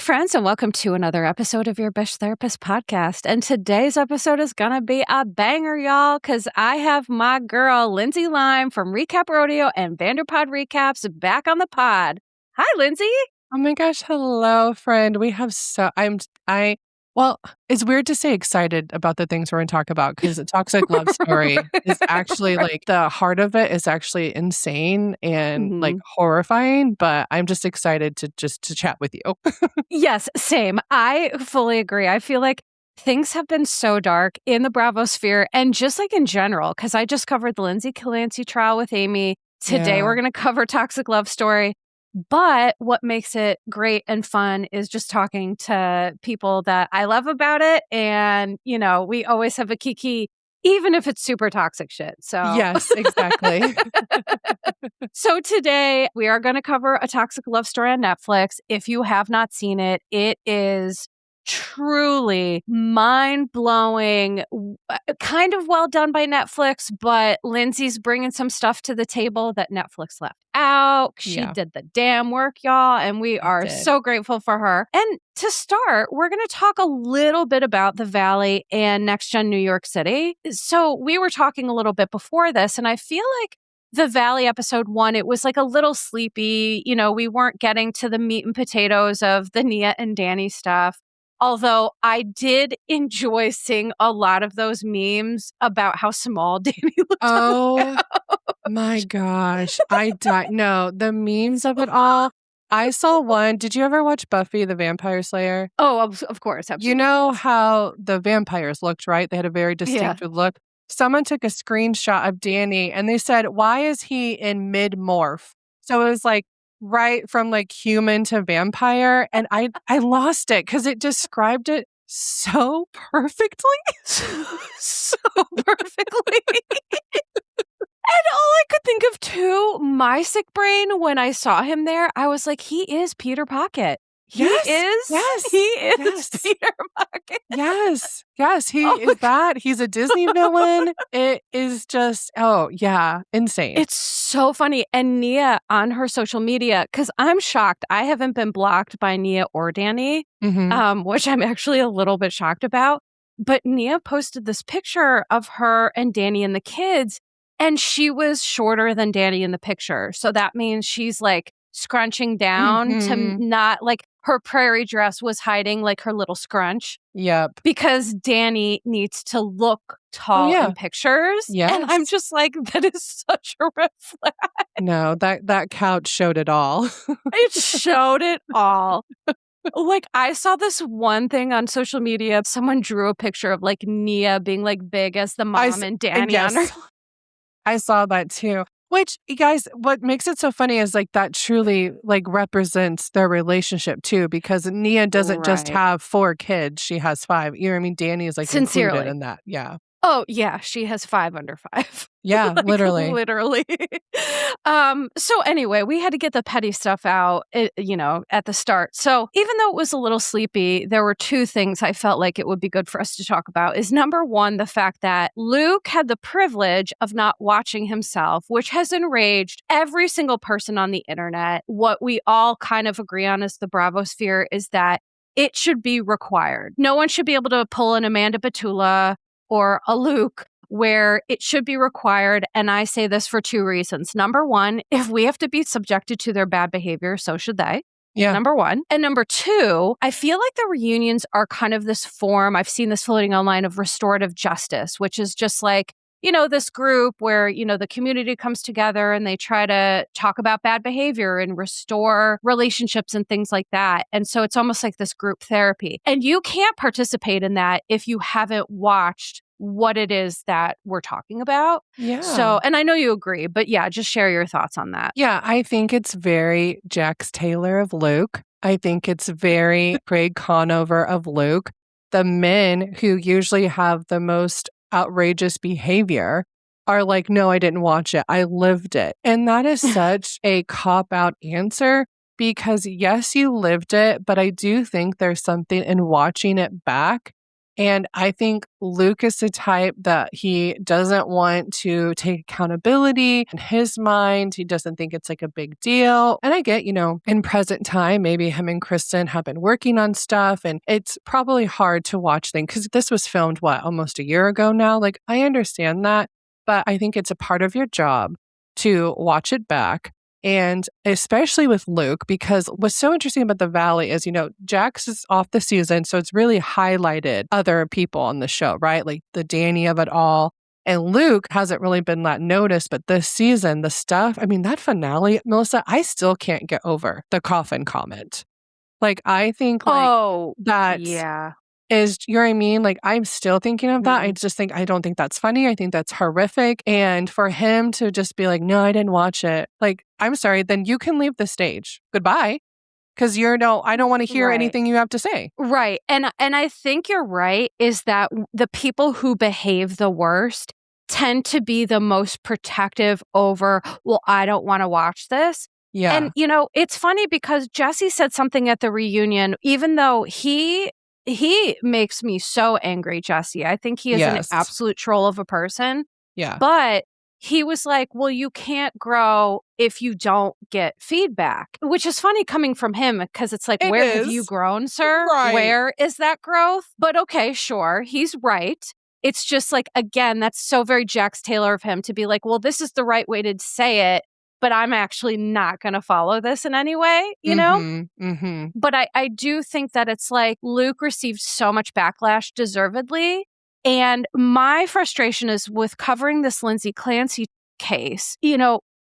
friends, and welcome to another episode of your Bish Therapist podcast. And today's episode is going to be a banger, y'all, because I have my girl, Lyndsay Lime from Recap Rodeo and Vanderpod Recaps back on the pod. Hi, Lyndsay. Oh my gosh, hello, friend. We have well, it's weird to say excited about the things we're going to talk about because a toxic love story is actually like the heart of it is actually insane and like horrifying, but I'm just excited to chat with you. Yes, same. I fully agree. I feel like things have been so dark in the Bravo sphere and just like in general, because I just covered the Lindsay Clancy trial with Amy. Today, we're going to cover toxic love story. But what makes it great and fun is just talking to people that I love about it. And, you know, we always have a kiki, even if it's super toxic shit. So, yes, exactly. So today we are going to cover a toxic love story on Netflix. If you have not seen it, it is truly mind-blowing, kind of well done by Netflix, but Lindsay's bringing some stuff to the table that Netflix left out. She did the damn work, y'all, and we are so grateful for her. And to start, we're going to talk a little bit about the Valley and Next Gen New York City. So we were talking a little bit before this, and I feel like the Valley episode 1, it was like a little sleepy. You know, we weren't getting to the meat and potatoes of the Nia and Danny stuff. Although I did enjoy seeing a lot of those memes about how small Danny looked. Oh my gosh. I died. No, the memes of it all. I saw one. Did you ever watch Buffy the Vampire Slayer? Oh, of course. Absolutely. You know how the vampires looked, right? They had a very distinctive look. Someone took a screenshot of Danny and they said, why is he in mid-morph? So it was like right from like human to vampire. And I lost it because it described it so perfectly. So perfectly. And all I could think of too, my sick brain, when I saw him there, I was like, he is Peter Pocket. He is Peter Pocket. Yes, he is that. He's a Disney villain. It is just, insane. It's so funny. And Nia on her social media, because I'm shocked. I haven't been blocked by Nia or Danny, which I'm actually a little bit shocked about. But Nia posted this picture of her and Danny and the kids, and she was shorter than Danny in the picture. So that means she's like scrunching down to not like her prairie dress was hiding like her little scrunch. Yep. Because Danny needs to look tall in pictures. Yes. And I'm just like, that is such a red flag. No, that couch showed it all. It showed it all. Like, I saw this one thing on social media. Someone drew a picture of like Nia being like big as the mom and Danny on her. I saw that too. Which, you guys, what makes it so funny is like that truly like represents their relationship too, because Nia doesn't just have 4 kids; she has 5. You know what I mean? Danny is like included in that. Yeah. Oh yeah, she has 5 under 5. Yeah, like, literally. So anyway, we had to get the petty stuff out, at the start. So even though it was a little sleepy, there were 2 things I felt like it would be good for us to talk about. Is number 1, the fact that Luke had the privilege of not watching himself, which has enraged every single person on the internet. What we all kind of agree on as the Bravo sphere is that it should be required. No one should be able to pull an Amanda Batula or a Luke where it should be required. And I say this for 2 reasons. Number 1, if we have to be subjected to their bad behavior, so should they. Yeah. Number 1. And number 2, I feel like the reunions are kind of this form, I've seen this floating online, of restorative justice, which is just like, this group where, the community comes together and they try to talk about bad behavior and restore relationships and things like that. And so it's almost like this group therapy. And you can't participate in that if you haven't watched what it is that we're talking about. Yeah. So, and I know you agree, but yeah, just share your thoughts on that. Yeah, I think it's very Jax Taylor of Luke. I think it's very Craig Conover of Luke. The men who usually have the most outrageous behavior are like, no, I didn't watch it. I lived it. And that is such a cop-out answer because yes, you lived it, but I do think there's something in watching it back And I think Luke is the type that he doesn't want to take accountability in his mind. He doesn't think it's like a big deal. And I get, in present time, maybe him and Kristen have been working on stuff and it's probably hard to watch things because this was filmed, almost a year ago now? Like, I understand that, but I think it's a part of your job to watch it back. And especially with Luke, because what's so interesting about the Valley is, Jax is off the season. So it's really highlighted other people on the show, right? Like the Danny of it all. And Luke hasn't really been that noticed. But this season, the stuff, that finale, Melissa, I still can't get over the coffin comment. Like, I think that yeah. is, you know what I mean? Like, I'm still thinking of that. I don't think that's funny. I think that's horrific. And for him to just be like, no, I didn't watch it. Like, I'm sorry, then you can leave the stage. Goodbye. Because I don't want to hear anything you have to say. Right. And I think you're right, is that the people who behave the worst tend to be the most protective over, well, I don't want to watch this. Yeah. And, it's funny because Jesse said something at the reunion, even though he makes me so angry, Jesse. I think he is an absolute troll of a person. Yeah. But he was like, well, you can't grow if you don't get feedback, which is funny coming from him because it's like, where have you grown, sir? Right. Where is that growth? But okay, sure. He's right. It's just like, again, that's so very Jax Taylor of him to be like, well, this is the right way to say it, but I'm actually not going to follow this in any way, Mm-hmm. But I do think that it's like Luke received so much backlash deservedly. And my frustration is with covering this Lyndsay Clancy case,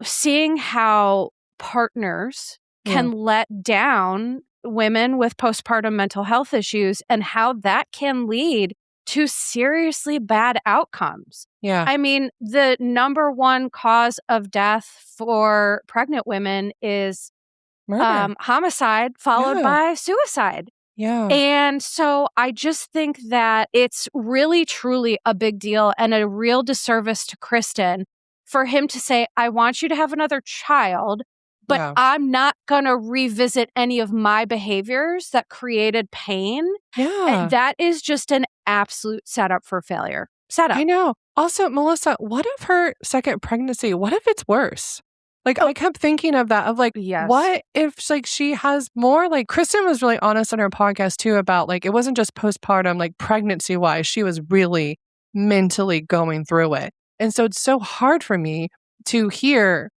seeing how partners can let down women with postpartum mental health issues and how that can lead to seriously bad outcomes. Yeah. The number one cause of death for pregnant women is homicide followed by suicide. Yeah. And so I just think that it's really, truly a big deal and a real disservice to Kristen for him to say, I want you to have another child, but I'm not going to revisit any of my behaviors that created pain. Yeah. And that is just an absolute setup for failure. I know. Also, Melissa, what if her second pregnancy, what if it's worse? Like, I kept thinking of that, of like, what if she has more, like, Kristen was really honest on her podcast too about, like, it wasn't just postpartum, like, pregnancy-wise, she was really mentally going through it. And so it's so hard for me to hear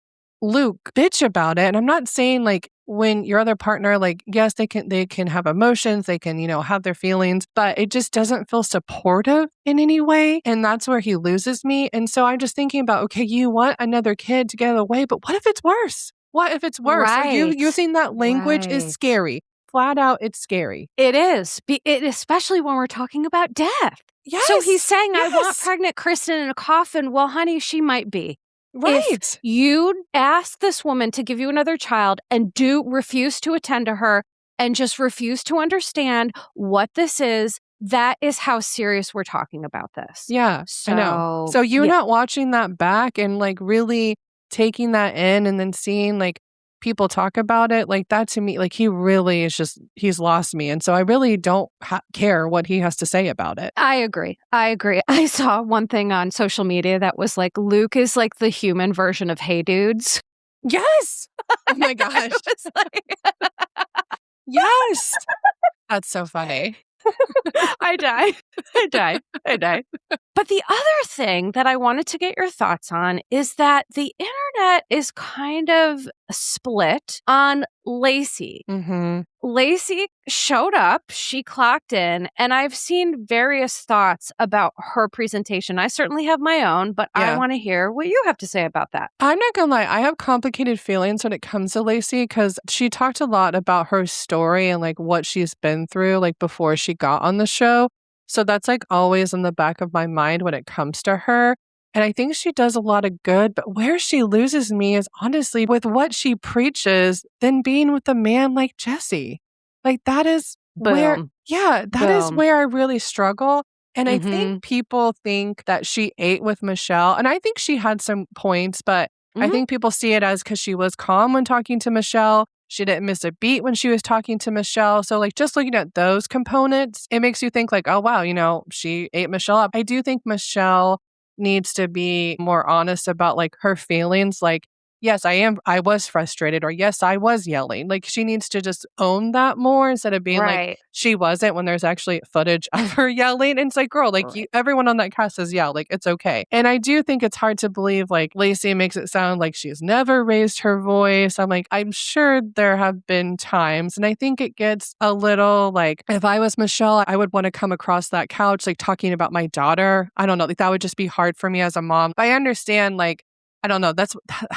Luke bitch about it. And I'm not saying, like, when your other partner, like, yes, they can have emotions, they can, have their feelings, but it just doesn't feel supportive in any way. And that's where he loses me. And so I'm just thinking about, okay, you want another kid to get away, but what if it's worse? What if it's worse? Right. So you using that language is scary. Flat out, it's scary. It is, especially when we're talking about death. Yes. So he's saying, I want pregnant Kristen in a coffin. Well, honey, she might be. Right. If you ask this woman to give you another child and refuse to attend to her and just refuse to understand what this is, that is how serious we're talking about this. Yeah, I know. So you not watching that back and like really taking that in and then seeing like people talk about it, like that to me, like he really is he's lost me. And so I really don't care what he has to say about it. I agree. I saw one thing on social media that was like, Luke is like the human version of Hey Dudes. Yes. Oh my gosh. Yes. That's so funny. I die. But the other thing that I wanted to get your thoughts on is that the internet is kind of split on Lacey. Mm-hmm. Lacey showed up, she clocked in, and I've seen various thoughts about her presentation. I certainly have my own, but I want to hear what you have to say about that. I'm not gonna lie, I have complicated feelings when it comes to Lacey because she talked a lot about her story and like what she's been through like before she got on the show. So that's like always in the back of my mind when it comes to her. And I think she does a lot of good, but where she loses me is honestly with what she preaches, then being with a man like Jesse. Like that is where is where I really struggle. And I think people think that she ate with Michelle. And I think she had some points, but I think people see it as because she was calm when talking to Michelle. She didn't miss a beat when she was talking to Michelle. So like just looking at those components, it makes you think like, oh, wow, she ate Michelle up. I do think Michelle needs to be more honest about like her feelings. Like, yes, I was frustrated, or yes, I was yelling. Like she needs to just own that more instead of being like, Right. she wasn't when there's actually footage of her yelling. And it's like, girl, like Right. everyone on that cast says, yeah, like it's okay. And I do think it's hard to believe like Lacey makes it sound like she's never raised her voice. I'm like, I'm sure there have been times. And I think it gets a little like, if I was Michelle, I would want to come across that couch, like talking about my daughter. I don't know, like that would just be hard for me as a mom. But I understand like, I don't know.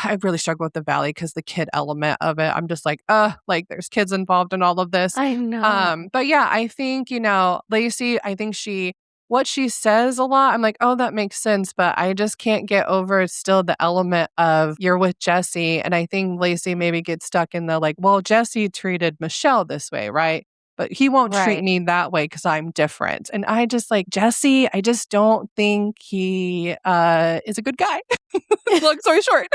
I really struggle with the Valley because the kid element of it. I'm just like like there's kids involved in all of this. I know. But yeah, I think, Lacey, I think what she says a lot, I'm like, oh, that makes sense. But I just can't get over still the element of you're with Jesse. And I think Lacey maybe gets stuck in the like, well, Jesse treated Michelle this way, right? But he won't treat Right. me that way because I'm different. And I just like Jesse, I just don't think he is a good guy. Long story short.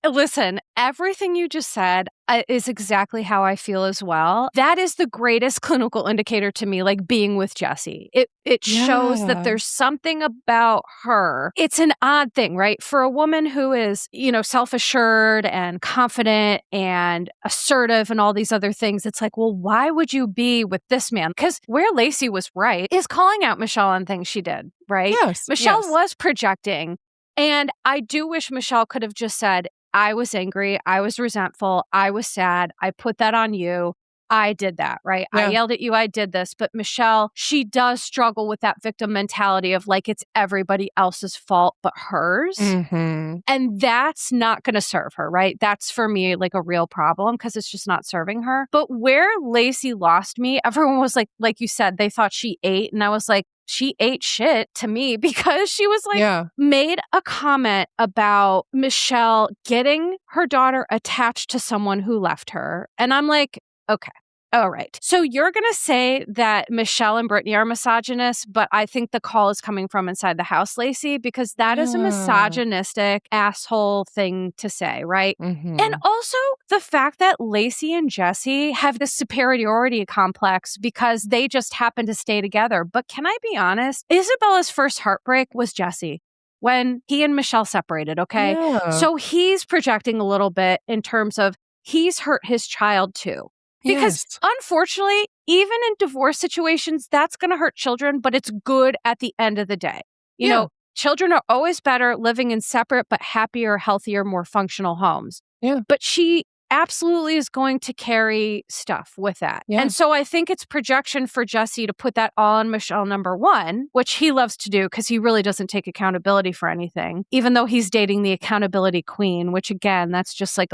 Listen, everything you just said is exactly how I feel as well. That is the greatest clinical indicator to me, like being with Jessie. It shows that Yeah. there's something about her. It's an odd thing, right? For a woman who is, self-assured and confident and assertive and all these other things, it's like, well, why would you be with this man? Because where Lacey was right is calling out Michelle on things she did, right? Yes. Michelle Yes. was projecting. And I do wish Michelle could have just said, I was angry. I was resentful. I was sad. I put that on you. I did that, right? I Yeah. yelled at you. I did this. But Michelle, she does struggle with that victim mentality of like, it's everybody else's fault but hers. Mm-hmm. And that's not going to serve her, right? That's for me like a real problem because it's just not serving her. But where Lacey lost me, everyone was like you said, they thought she ate. And I was like, she ate shit to me because she was like, made a comment about Michelle getting her daughter attached to someone who left her. And I'm like, okay. All right. So you're going to say that Michelle and Brittany are misogynist, but I think the call is coming from inside the house, Lacey, because that is a misogynistic asshole thing to say, right? Mm-hmm. And also the fact that Lacey and Jesse have this superiority complex because they just happen to stay together. But can I be honest? Isabella's first heartbreak was Jesse when he and Michelle separated, okay? Yeah. So he's projecting a little bit in terms of he's hurt his child too. Because unfortunately, even in divorce situations, that's going to hurt children, but it's good at the end of the day. You know, children are always better living in separate but happier, healthier, more functional homes. Yeah. But she absolutely is going to carry stuff with that. Yeah. And so I think it's projection for Jesse to put that all on Michelle number one, which he loves to do because he really doesn't take accountability for anything, even though he's dating the accountability queen, which again, that's just like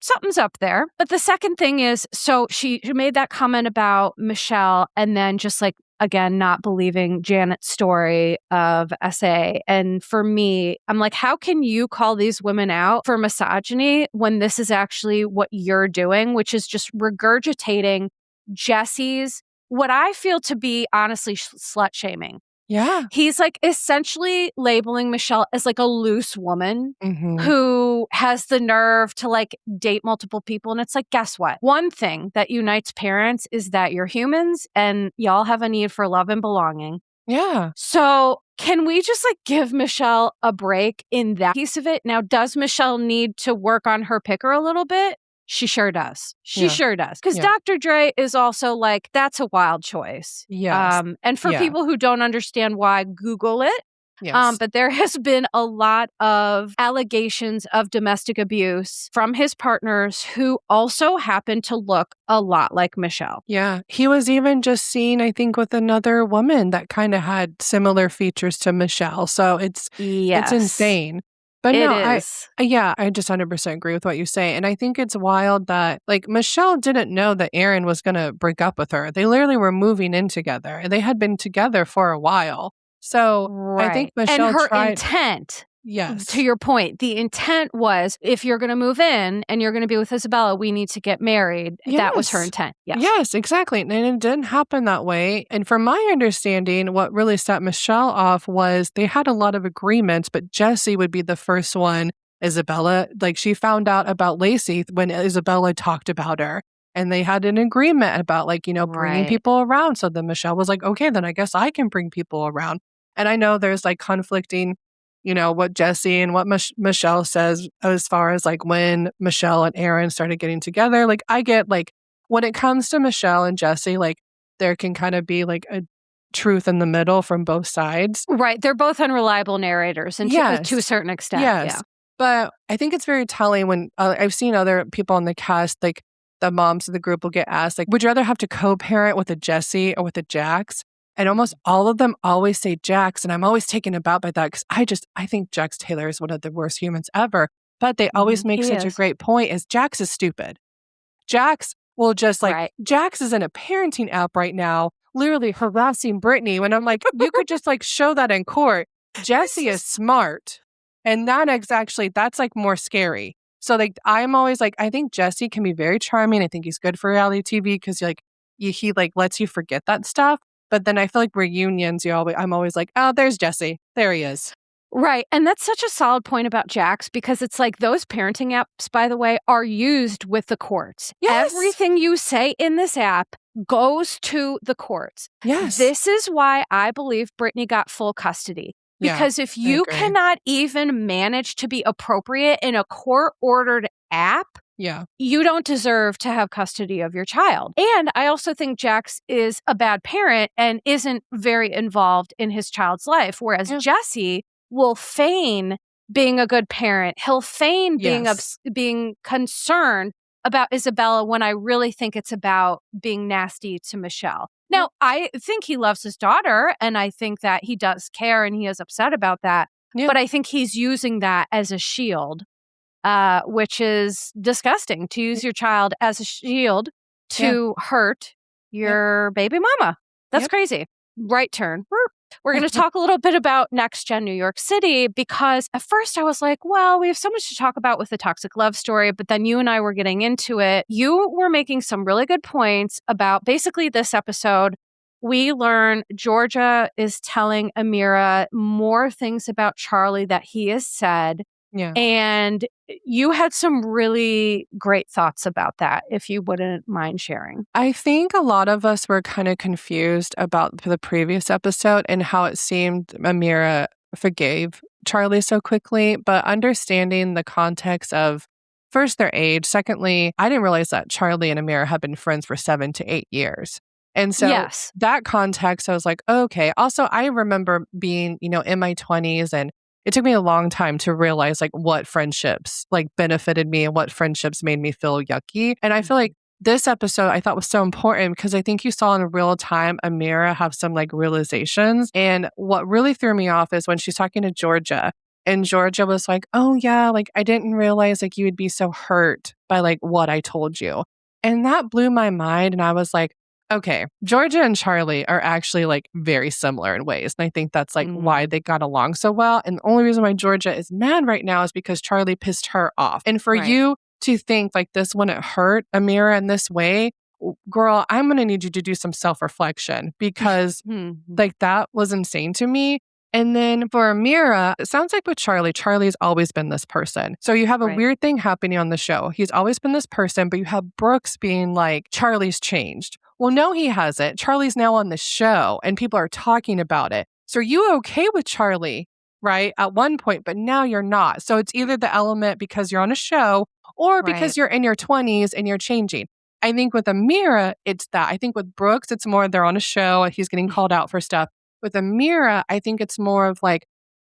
something's up there. But the second thing is, so she made that comment about Michelle and then just like, again, not believing Janet's story of SA. And for me, I'm like, how can you call these women out for misogyny when this is actually what you're doing, which is just regurgitating Jesse's, what I feel to be honestly slut shaming. Yeah. He's like essentially labeling Michelle as like a loose woman who has the nerve to like date multiple people. And it's like, guess what? One thing that unites parents is that you're humans and y'all have a need for love and belonging. Yeah. So can we just like give Michelle a break in that piece of it? Now, does Michelle need to work on her picker a little bit? She sure does. She sure does. Because Dr. Dre is also like, that's a wild choice. Yes. And for people who don't understand why, Google it. Yes. But there has been a lot of allegations of domestic abuse from his partners who also happen to look a lot like Michelle. Yeah. He was even just seen, I think, with another woman that kind of had similar features to Michelle. So it's insane. But no, I just 100% agree with what you say. And I think it's wild that like Michelle didn't know that Aaron was going to break up with her. They literally were moving in together and they had been together for a while. So I think Michelle and her tried... intent, yes, to your point, the intent was if you're going to move in and you're going to be with Isabella, we need to get married. Yes. That was her intent. Yes, exactly. And it didn't happen that way. And from my understanding, what really set Michelle off was they had a lot of agreements, but Jesse would be the first one Isabella, like she found out about Lacey when Isabella talked about her. And they had an agreement about like, bringing people around. So then Michelle was like, okay, then I guess I can bring people around. And I know there's like conflicting, what Jesse and what Michelle says as far as like when Michelle and Aaron started getting together. Like I get like when it comes to Michelle and Jesse, like there can kind of be like a truth in the middle from both sides. Right. They're both unreliable narrators and to a certain extent. Yes. Yeah. But I think it's very telling when I've seen other people on the cast, like the moms of the group will get asked, like, would you rather have to co-parent with a Jesse or with a Jax? And almost all of them always say Jax. And I'm always taken aback by that because I think Jax Taylor is one of the worst humans ever. But they always make such a great point is Jax is stupid. Jax will just like, Jax is in a parenting app right now, literally harassing Brittany. When I'm like, you could just like show that in court. Jesse is smart. And that's like more scary. So like, I'm always like, I think Jesse can be very charming. I think he's good for reality TV because like he like lets you forget that stuff. But then I feel like reunions, I'm always like, oh, there's Jesse. There he is. Right. And that's such a solid point about Jax because it's like those parenting apps, by the way, are used with the courts. Yes. Everything you say in this app goes to the courts. Yes. This is why I believe Brittany got full custody. Because if you cannot even manage to be appropriate in a court-ordered app, you don't deserve to have custody of your child. And I also think Jax is a bad parent and isn't very involved in his child's life, whereas Jesse will feign being a good parent. He'll feign being concerned about Isabella when I really think it's about being nasty to Michelle. Now, I think he loves his daughter, and I think that he does care, and he is upset about that. Yeah. But I think he's using that as a shield, which is disgusting, to use your child as a shield to hurt your baby mama. That's crazy. Right turn. We're going to talk a little bit about Next Gen New York City because at first I was like, well, we have so much to talk about with the toxic love story. But then you and I were getting into it. You were making some really good points about basically this episode. We learn Georgia is telling Amira more things about Charlie that he has said. Yeah. And you had some really great thoughts about that, if you wouldn't mind sharing. I think a lot of us were kind of confused about the previous episode and how it seemed Amira forgave Charlie so quickly, but understanding the context of first their age, secondly, I didn't realize that Charlie and Amira had been friends for 7 to 8 years. And so that context, I was like, okay. Also, I remember being, in my 20s and it took me a long time to realize like what friendships like benefited me and what friendships made me feel yucky. And I feel like this episode I thought was so important because I think you saw in real time Amira have some like realizations. And what really threw me off is when she's talking to Georgia and Georgia was like, oh yeah, like I didn't realize like you would be so hurt by like what I told you. And that blew my mind. And I was like, okay, Georgia and Charlie are actually like very similar in ways. And I think that's like why they got along so well. And the only reason why Georgia is mad right now is because Charlie pissed her off. And for you to think like this wouldn't hurt Amira in this way, girl, I'm going to need you to do some self-reflection because like that was insane to me. And then for Amira, it sounds like with Charlie's always been this person. So you have a weird thing happening on the show. He's always been this person, but you have Brooks being like, Charlie's changed. Well, no, he hasn't. Charlie's now on the show and people are talking about it. So are you okay with Charlie, right? At one point, but now you're not. So it's either the element because you're on a show or because you're in your 20s and you're changing. I think with Amira, it's that. I think with Brooks, it's more they're on a show. He's getting called out for stuff. With Amira, I think it's more of like,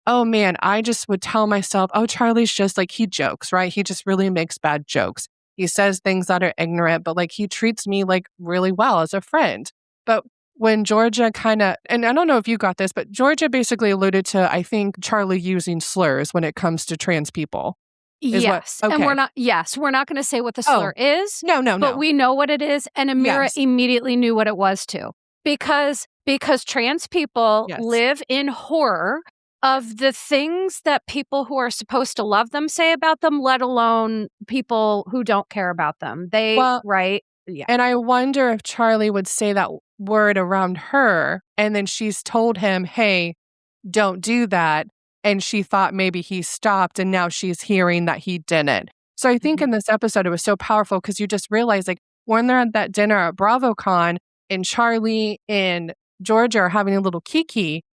oh man, I just would tell myself, oh, Charlie's just like, he jokes, right? He just really makes bad jokes. He says things that are ignorant, but like he treats me like really well as a friend. But when Georgia kind of, and I don't know if you got this, but Georgia basically alluded to, I think, Charlie using slurs when it comes to trans people. Yes. And we're not going to say what the slur is. No. But we know what it is. And Amira immediately knew what it was too. Because trans people live in horror of the things that people who are supposed to love them say about them, let alone people who don't care about them. And I wonder if Charlie would say that word around her and then she's told him, hey, don't do that. and she thought maybe he stopped, and now she's hearing that he didn't. So I think in this episode, it was so powerful because you just realize, like, when they're at that dinner at BravoCon and Charlie and Georgia are having a little kiki,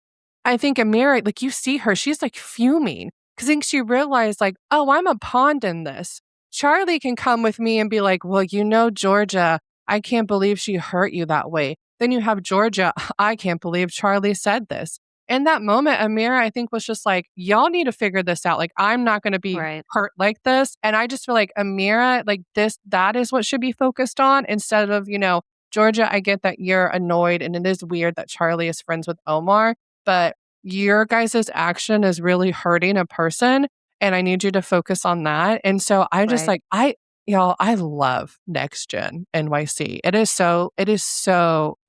I think Amira, like, you see her, she's like fuming because I think she realized, like, oh, I'm a pawn in this. Charlie can come with me and be like, well, Georgia, I can't believe she hurt you that way. Then you have Georgia, I can't believe Charlie said this. In that moment, Amira, I think, was just like, y'all need to figure this out. Like, I'm not going to be hurt like this. And I just feel like Amira, like that is what should be focused on instead of, Georgia, I get that you're annoyed and it is weird that Charlie is friends with Omar, but your guys' action is really hurting a person. And I need you to focus on that. And so I just like, y'all, I love Next Gen NYC. It is so good.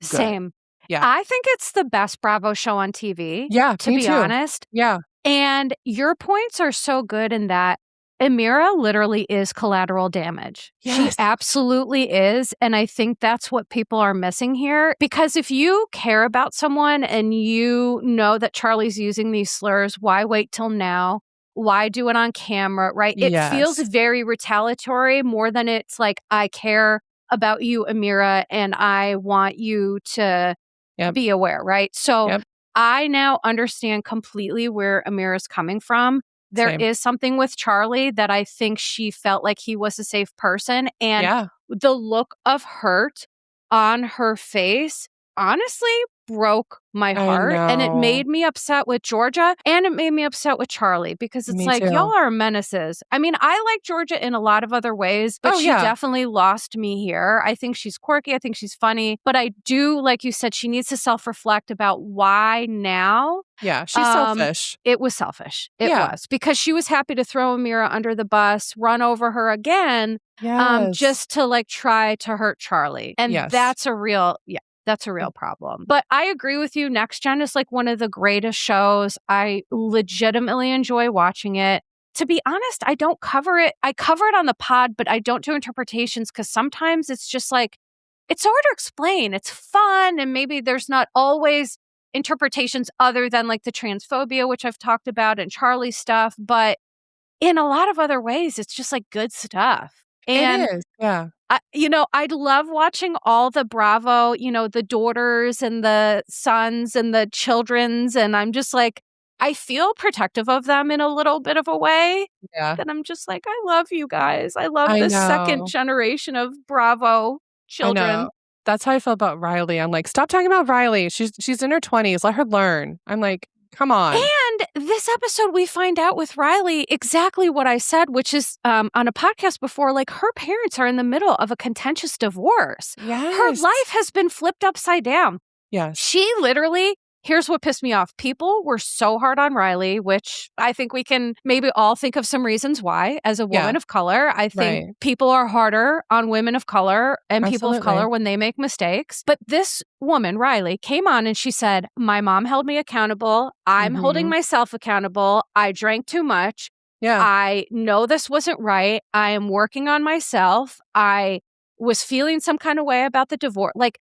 Same. Yeah. I think it's the best Bravo show on TV. Yeah, to be honest. Yeah. And your points are so good in that Amira literally is collateral damage. Yes. She absolutely is. And I think that's what people are missing here. Because if you care about someone and you know that Charlie's using these slurs, why wait till now? Why do it on camera, right? It feels very retaliatory more than it's like, I care about you, Amira, and I want you to be aware, right? So I now understand completely where Amira's coming from. There is something with Charlie that I think she felt like he was a safe person. And the look of hurt on her face honestly broke my heart. And it made me upset with Georgia and it made me upset with Charlie because it's like, y'all are menaces. I mean, I like Georgia in a lot of other ways, but she definitely lost me here. I think she's quirky. I think she's funny. But I do, like you said, she needs to self-reflect about why now. Yeah, she's selfish. It was selfish. It was because she was happy to throw Amira under the bus, run over her again, just to like try to hurt Charlie. And that's a real, that's a real problem. But I agree with you. Next Gen is like one of the greatest shows. I legitimately enjoy watching it. To be honest, I don't cover it. I cover it on the pod, but I don't do interpretations because sometimes it's just like, it's hard to explain. It's fun. And maybe there's not always interpretations other than like the transphobia, which I've talked about, and Charlie stuff. But in a lot of other ways, it's just like good stuff. And it is. Yeah. I'd love watching all the Bravo, the daughters and the sons and the children's. And I'm just like, I feel protective of them in a little bit of a way. Yeah. That I'm just like, I love you guys. I love the second generation of Bravo children. I know. That's how I feel about Riley. I'm like, stop talking about Riley. She's in her 20s. Let her learn. I'm like, come on. And this episode, we find out with Riley exactly what I said, which is on a podcast before, like her parents are in the middle of a contentious divorce. Yes. Her life has been flipped upside down. Yes. She literally, here's what pissed me off. People were so hard on Riley, which I think we can maybe all think of some reasons why. As a woman of color, I think people are harder on women of color and people of color when they make mistakes. But this woman, Riley, came on and she said, my mom held me accountable. I'm holding myself accountable. I drank too much. Yeah. I know this wasn't right. I am working on myself. I was feeling some kind of way about the divorce. Like,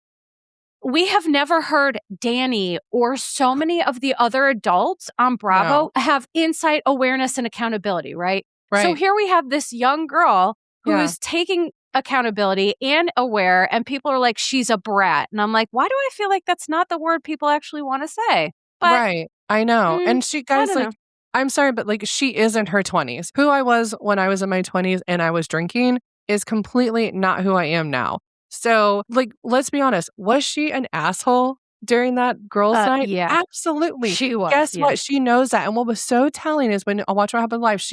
we have never heard Danny or so many of the other adults on Bravo have insight, awareness, and accountability, right? So here we have this young girl who is taking accountability and aware, and people are like, she's a brat. And I'm like, why do I feel like that's not the word people actually want to say? But, I know. And she, guys, like, I'm sorry, but like, she is in her 20s. Who I was when I was in my 20s and I was drinking is completely not who I am now. So, like, let's be honest. Was she an asshole during that girls' night? Yeah. Absolutely. She was. Guess what? She knows that. And what was so telling is when I Watch What Happened Live,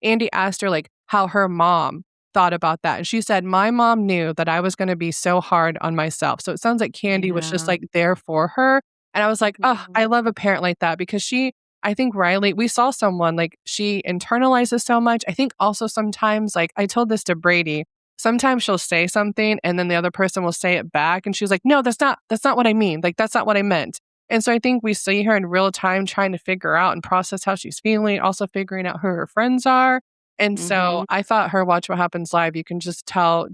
Andy asked her, like, how her mom thought about that. And she said, my mom knew that I was going to be so hard on myself. So it sounds like Candy was just, like, there for her. And I was like, oh, I love a parent like that because I think Riley, we saw someone, like, she internalizes so much. I think also sometimes, like, I told this to Brady, sometimes she'll say something and then the other person will say it back. And she's like, no, that's not what I mean. Like, that's not what I meant. And so I think we see her in real time trying to figure out and process how she's feeling, also figuring out who her friends are. And so I thought her Watch What Happens Live, you can just tell,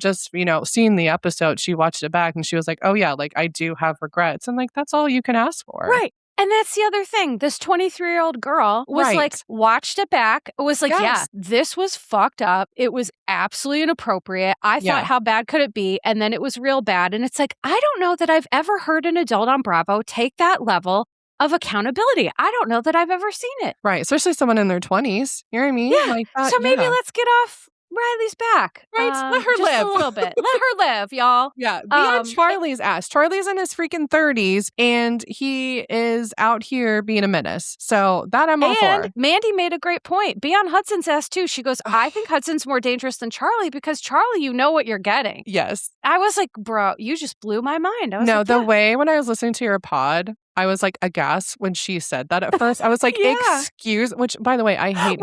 seeing the episode, she watched it back and she was like, oh yeah, like I do have regrets. And like, that's all you can ask for. Right. And that's the other thing. This 23-year-old girl was like, watched it back. It was like, yeah, this was fucked up. It was absolutely inappropriate. I thought, how bad could it be? And then it was real bad. And it's like, I don't know that I've ever heard an adult on Bravo take that level of accountability. I don't know that I've ever seen it. Right. Especially someone in their 20s. You know what I mean? Yeah. Like that, so maybe let's get off Riley's back. Right. Let her live. A little bit. Let her live, y'all. Yeah. Be on Charlie's ass. Charlie's in his freaking 30s and he is out here being a menace. So that I'm all for. And Mandy made a great point. Be on Hudson's ass too. She goes, I think Hudson's more dangerous than Charlie because Charlie, you know what you're getting. Yes. I was like, bro, you just blew my mind. I was like, the way when I was listening to your pod, I was like aghast when she said that at first. I was like, excuse, which by the way, I hate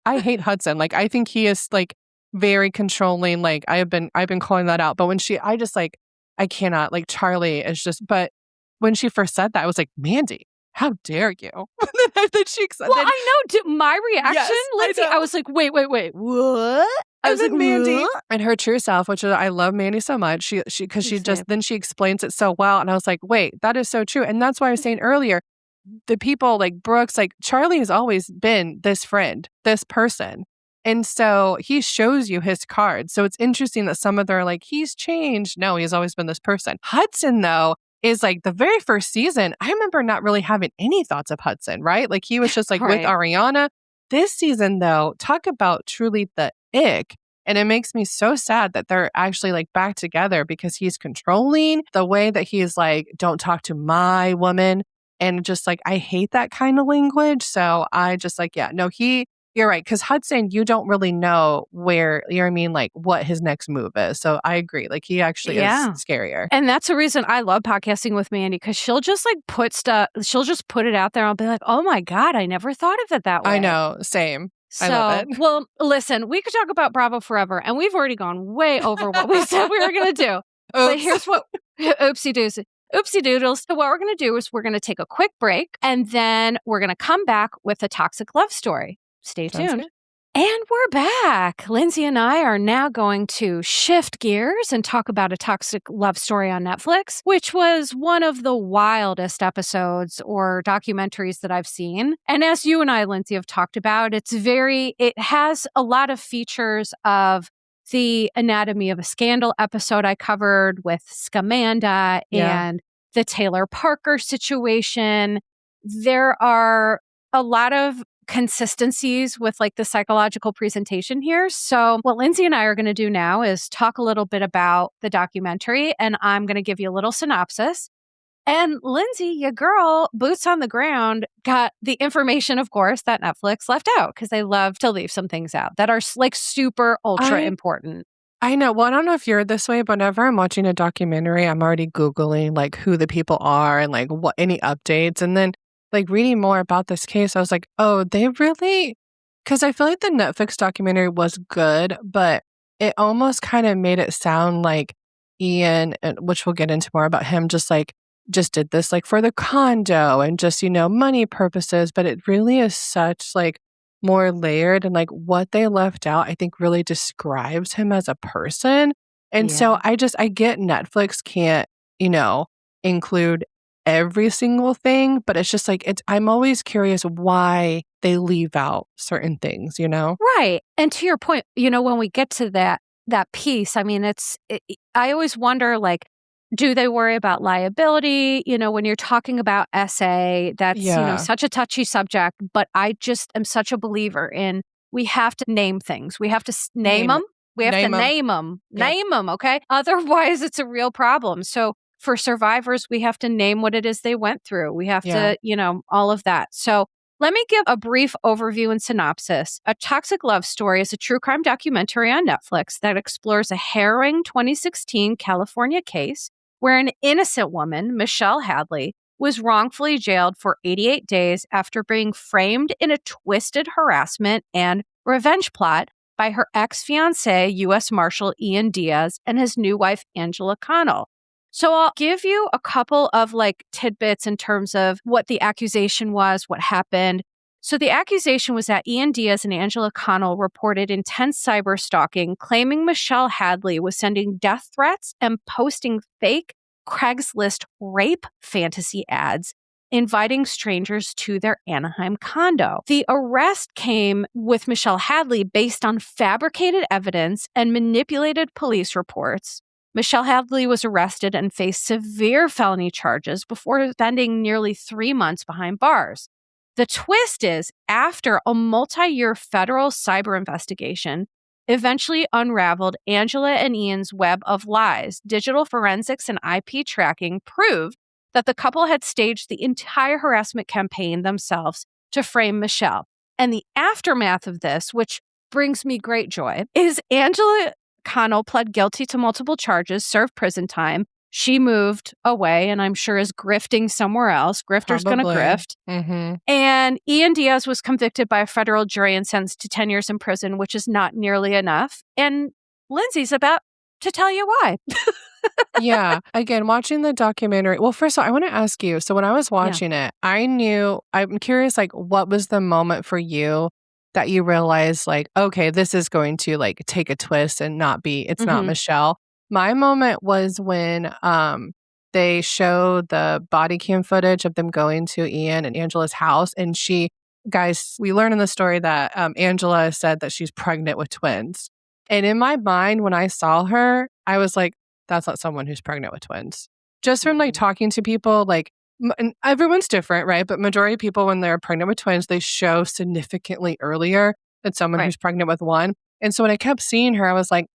I hate Hudson. Like I think he is like very controlling. Like I've been calling that out. But when I cannot, like Charlie is just, but when she first said that, I was like, Mandy, how dare you? Then she said, well, I know. My reaction, Lyndsay, I was like, wait, what? I was like, Mandy and her true self, which I love Mandy so much. She explains it so well. And I was like, wait, that is so true. And that's why I was saying earlier, the people like Brooks, like Charlie has always been this friend, this person. And so he shows you his cards. So it's interesting that some of them are like, he's changed. No, he's always been this person. Hudson, though, is like the very first season. I remember not really having any thoughts of Hudson, right? Like he was just like with Ariana. This season, though, talk about truly the ick. And it makes me so sad that they're actually like back together because he's controlling the way that he's like, don't talk to my woman. And just like, I hate that kind of language. So I just like, you're right. Because Hudson, you don't really know where, you know what I mean? Like what his next move is. So I agree. Like he actually is scarier. And that's the reason I love podcasting with Mandy because she'll just like she'll just put it out there. I'll be like, oh my God, I never thought of it that way. I know. Same. So, I love it. Well, listen, we could talk about Bravo forever and we've already gone way over what we said we were going to do. But here's what, oopsie doodles. So what we're going to do is we're going to take a quick break and then we're going to come back with a toxic love story. Stay tuned. And we're back. Lyndsay and I are now going to shift gears and talk about a toxic love story on Netflix, which was one of the wildest episodes or documentaries that I've seen. And as you and I, Lyndsay, have talked about, it has a lot of features of the Anatomy of a Scandal episode I covered with Scamanda and the Taylor Parker situation. There are a lot of consistencies with like the psychological presentation here. So what Lyndsay and I are going to do now is talk a little bit about the documentary and I'm going to give you a little synopsis. And Lyndsay, your girl, boots on the ground, got the information, of course, that Netflix left out because they love to leave some things out that are like super ultra important. I know. Well, I don't know if you're this way, but whenever I'm watching a documentary, I'm already Googling like who the people are and like what any updates. And then like reading more about this case, I was like, oh, they really, because I feel like the Netflix documentary was good, but it almost kind of made it sound like Ian, which we'll get into more about him, just did this like for the condo and just, money purposes. But it really is such like more layered and like what they left out, I think really describes him as a person. And so I get Netflix can't, include every single thing, but it's just like I'm always curious why they leave out certain things, Right. And to your point, when we get to that piece, I mean, I always wonder, like, do they worry about liability? When you're talking about SA, that's such a touchy subject, but I just am such a believer in we have to name things. We have to name them. We have to name them. Name them, okay? Otherwise, it's a real problem. So for survivors, we have to name what it is they went through. We have to, all of that. So let me give a brief overview and synopsis. A Toxic Love Story is a true crime documentary on Netflix that explores a harrowing 2016 California case where an innocent woman, Michelle Hadley, was wrongfully jailed for 88 days after being framed in a twisted harassment and revenge plot by her ex-fiancé, U.S. Marshal Ian Diaz, and his new wife, Angela Connell. So I'll give you a couple of like tidbits in terms of what the accusation was, what happened. So the accusation was that Ian Diaz and Angela Connell reported intense cyber stalking, claiming Michelle Hadley was sending death threats and posting fake Craigslist rape fantasy ads inviting strangers to their Anaheim condo. The arrest came with Michelle Hadley based on fabricated evidence and manipulated police reports. Michelle Hadley was arrested and faced severe felony charges before spending nearly 3 months behind bars. The twist is, after a multi-year federal cyber investigation eventually unraveled Angela and Ian's web of lies, digital forensics and IP tracking proved that the couple had staged the entire harassment campaign themselves to frame Michelle. And the aftermath of this, which brings me great joy, is Angela Connell pled guilty to multiple charges, served prison time. She moved away and I'm sure is grifting somewhere else. Grifter's going to grift. Mm-hmm. And Ian Diaz was convicted by a federal jury and sentenced to 10 years in prison, which is not nearly enough. And Lyndsay's about to tell you why. Yeah. Again, watching the documentary. Well, first of all, I want to ask you. So when I was watching it, I'm curious, like, what was the moment for you that you realized, like, okay, this is going to like take a twist and it's not Michelle. My moment was when they showed the body cam footage of them going to Ian and Angela's house. And we learn in the story that Angela said that she's pregnant with twins. And in my mind, when I saw her, I was like, that's not someone who's pregnant with twins. Just from like talking to people, like, and everyone's different, right? But majority of people, when they're pregnant with twins, they show significantly earlier than someone who's pregnant with one. And so when I kept seeing her, I was like,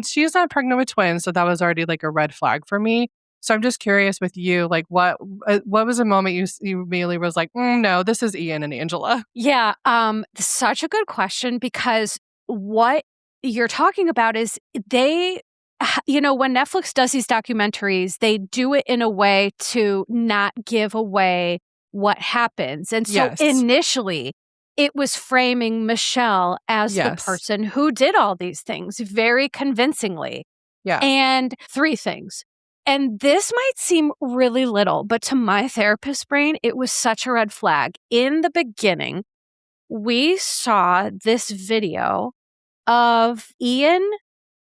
she's not pregnant with twins. So that was already like a red flag for me. So I'm just curious with you, like what was a moment you immediately was like, no, this is Ian and Angela? Yeah, such a good question, because what you're talking about is when Netflix does these documentaries, they do it in a way to not give away what happens. And so initially, it was framing Michelle as the person who did all these things very convincingly. Yeah. And 3 things. And this might seem really little, but to my therapist brain, it was such a red flag. In the beginning, we saw this video of Ian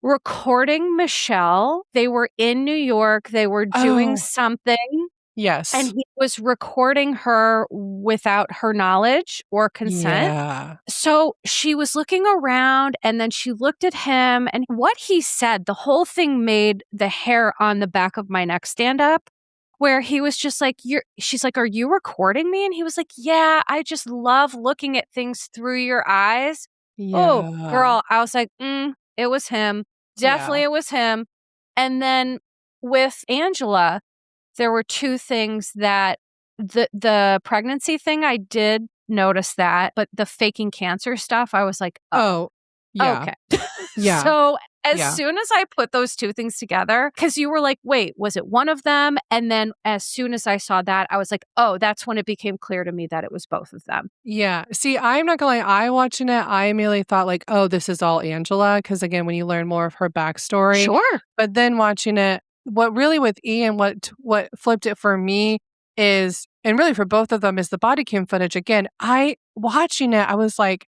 recording Michelle. They were in New York. They were doing something. Yes. And he was recording her without her knowledge or consent. Yeah. So she was looking around and then she looked at him, and what he said, the whole thing made the hair on the back of my neck stand up, where he was just like, she's like, are you recording me? And he was like, yeah, I just love looking at things through your eyes. Yeah. Oh, girl. I was like, it was him. Definitely it was him. And then with Angela, there were 2 things that the pregnancy thing, I did notice that, but the faking cancer stuff, I was like, yeah. Okay. Yeah. So as soon as I put those 2 things together, because you were like, wait, was it one of them? And then as soon as I saw that, I was like, oh, that's when it became clear to me that it was both of them. Yeah. See, I'm not going to lie. I watching it, I immediately thought like, oh, this is all Angela. Because again, when you learn more of her backstory. Sure. But then watching it, what really with Ian, what flipped it for me is, and really for both of them, is the body cam footage. Again, watching it, I was like,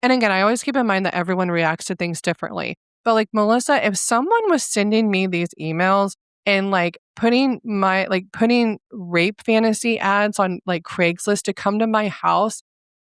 and again, I always keep in mind that everyone reacts to things differently. But like Melissa, if someone was sending me these emails and like putting rape fantasy ads on like Craigslist to come to my house,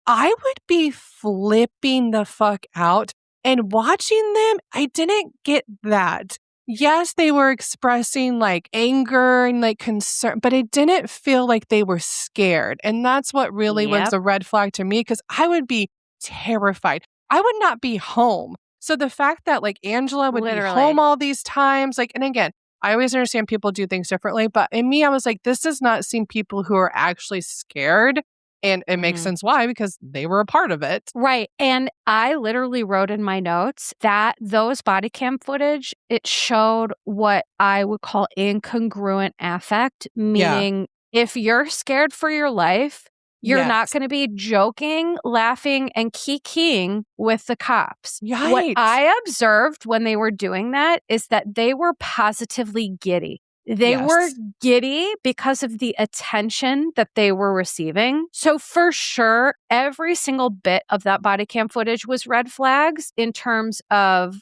I would be flipping the fuck out. And watching them, I didn't get that. Yes, they were expressing like anger and like concern, but it didn't feel like they were scared. And that's what really was the red flag to me, because I would be terrified. I would not be home. So the fact that like Angela would be home all these times, like, and again, I always understand people do things differently, but in me, I was like, this does not seem people who are actually scared. And it makes sense why, because they were a part of it. Right. And I literally wrote in my notes that those body cam footage, it showed what I would call incongruent affect, meaning if you're scared for your life, you're not going to be joking, laughing, and kikiing with the cops. Right. What I observed when they were doing that is that they were positively giddy. They were giddy because of the attention that they were receiving. So for sure, every single bit of that body cam footage was red flags in terms of,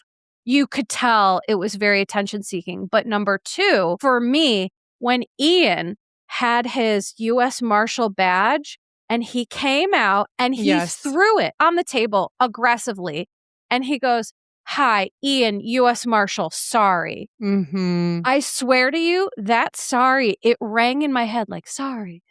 you could tell it was very attention seeking. But number 2, for me, when Ian had his U.S. Marshal badge, and he came out and he threw it on the table aggressively. And he goes, "Hi, Ian, U.S. Marshal, sorry." Mm-hmm. I swear to you, that sorry, it rang in my head like, sorry.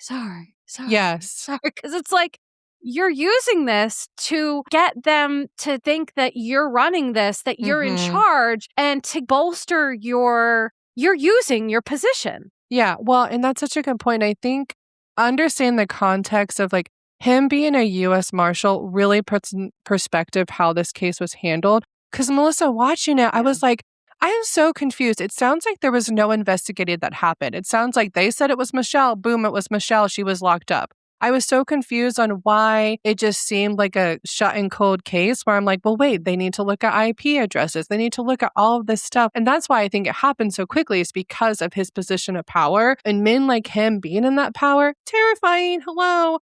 Yes. Sorry. Because it's like, you're using this to get them to think that you're running this, that you're in charge, and to bolster you're using your position. Yeah, well, and that's such a good point. I think understand the context of like him being a U.S. Marshal really puts in perspective how this case was handled. Because Melissa, watching it, I was like, I am so confused. It sounds like there was no investigated that happened. It sounds like they said it was Michelle. Boom, it was Michelle. She was locked up. I was so confused on why it just seemed like a shut and cold case where I'm like, well, wait, they need to look at IP addresses. They need to look at all of this stuff. And that's why I think it happened so quickly is because of his position of power and men like him being in that power. Terrifying. Hello.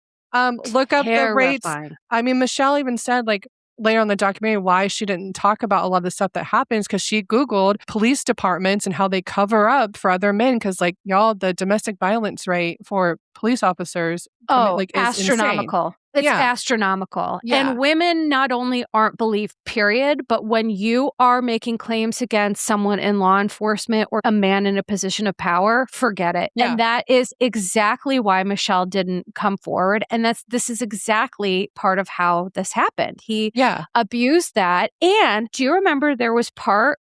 Look up the rates. I mean, Michelle even said like, later on the documentary why she didn't talk about a lot of the stuff that happens because she Googled police departments and how they cover up for other men because like y'all, the domestic violence rate for police officers is astronomical. Insane. It's astronomical. Yeah. And women not only aren't believed, period, but when you are making claims against someone in law enforcement or a man in a position of power, forget it. Yeah. And that is exactly why Michelle didn't come forward. And this is exactly part of how this happened. He abused that. And do you remember there was part,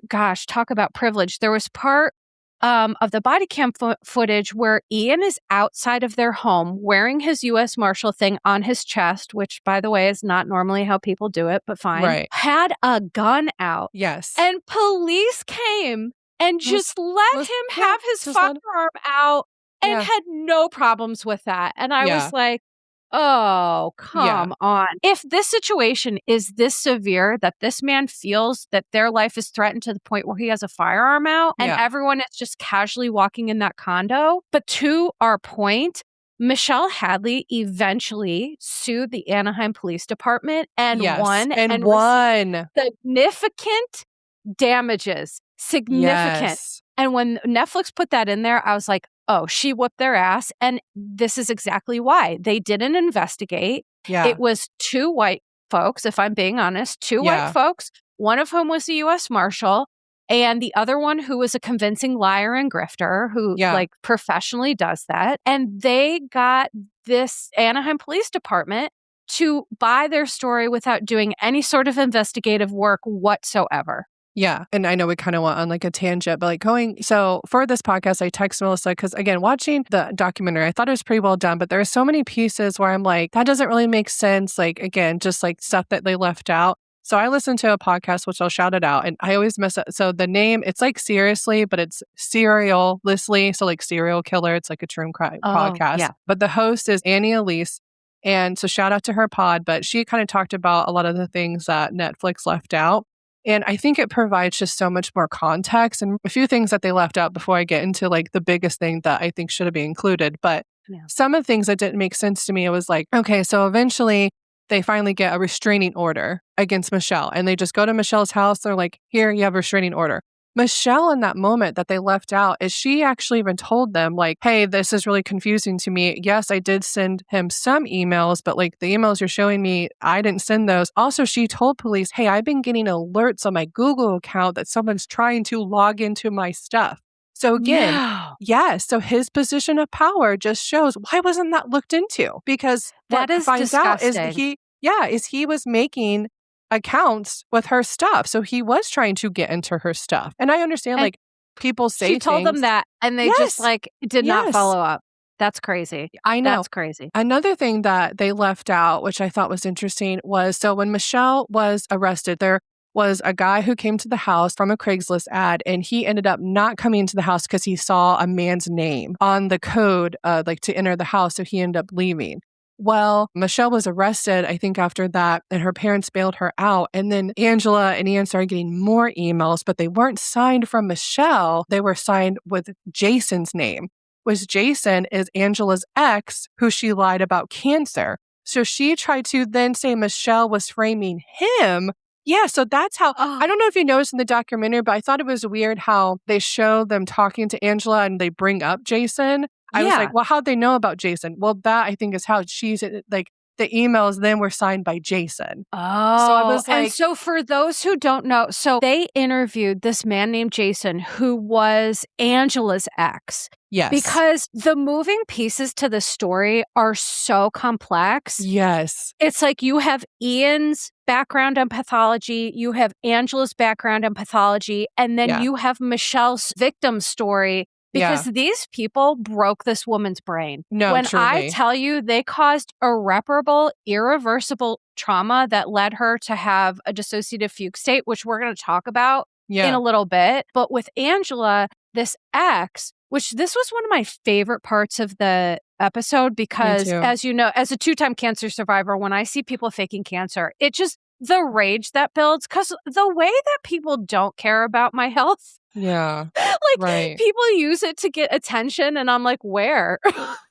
talk about privilege. There was part of the body cam footage where Ian is outside of their home wearing his U.S. Marshal thing on his chest, which, by the way, is not normally how people do it, but fine. Right. Had a gun out. Yes. And police came and just let him have his firearm out and had no problems with that. And I was like, oh, come on. If this situation is this severe that this man feels that their life is threatened to the point where he has a firearm out and everyone is just casually walking in that condo. But to our point, Michelle Hadley eventually sued the Anaheim Police Department and won. And won. Significant damages. Significant. Yes. And when Netflix put that in there, I was like, oh, she whooped their ass. And this is exactly why. They didn't investigate. Yeah. It was two white folks, if I'm being honest, two white folks, one of whom was the U.S. Marshal, and the other one who was a convincing liar and grifter who like professionally does that. And they got this Anaheim Police Department to buy their story without doing any sort of investigative work whatsoever. Yeah. And I know we kind of went on like a tangent, but like so for this podcast, I text Melissa because again, watching the documentary, I thought it was pretty well done, but there are so many pieces where I'm like, that doesn't really make sense. Like, again, just like stuff that they left out. So I listened to a podcast, which I'll shout it out, and I always mess up. So the name, it's like Seriously, but it's Serial-lessly. So like serial killer. It's like a true crime podcast. Yeah. But the host is Annie Elise. And so shout out to her pod, but she kind of talked about a lot of the things that Netflix left out. And I think it provides just so much more context and a few things that they left out before I get into like the biggest thing that I think should have been included. But some of the things that didn't make sense to me, it was like, okay, so eventually they finally get a restraining order against Michelle and they just go to Michelle's house. They're like, here, you have a restraining order. Michelle, in that moment that they left out, is she actually even told them like, hey, this is really confusing to me. Yes, I did send him some emails, but like the emails you're showing me, I didn't send those. Also, she told police, hey, I've been getting alerts on my Google account that someone's trying to log into my stuff. So again, so his position of power just shows why wasn't that looked into? Because that is disgusting. Out is he was making accounts with her stuff. So he was trying to get into her stuff. And I understand like people say she told them that and they just like did not follow up. That's crazy. I know. That's crazy. Another thing that they left out, which I thought was interesting, was so when Michelle was arrested, there was a guy who came to the house from a Craigslist ad and he ended up not coming into the house because he saw a man's name on the code like to enter the house. So he ended up leaving. Well, Michelle was arrested, I think, after that, and her parents bailed her out. And then Angela and Ian started getting more emails, but they weren't signed from Michelle. They were signed with Jason's name, which Jason is Angela's ex, who she lied about cancer. So she tried to then say Michelle was framing him. Yeah, so that's how, I don't know if you noticed in the documentary, but I thought it was weird how they show them talking to Angela and they bring up Jason. I was like, well, how'd they know about Jason? Well, that I think is how she's like, the emails then were signed by Jason. Oh, so I was like, and so for those who don't know, so they interviewed this man named Jason who was Angela's ex. Yes. Because the moving pieces to the story are so complex. Yes. It's like you have Ian's background in pathology, you have Angela's background in pathology, and then you have Michelle's victim story. Because these people broke this woman's brain. No, when truly. I tell you they caused irreparable, irreversible trauma that led her to have a dissociative fugue state, which we're going to talk about in a little bit. But with Angela, this ex, which this was one of my favorite parts of the episode because, as you know, as a 2-time cancer survivor, when I see people faking cancer, it just, the rage that builds, because the way that people don't care about my health. Yeah. Like, people use it to get attention, and I'm like, where?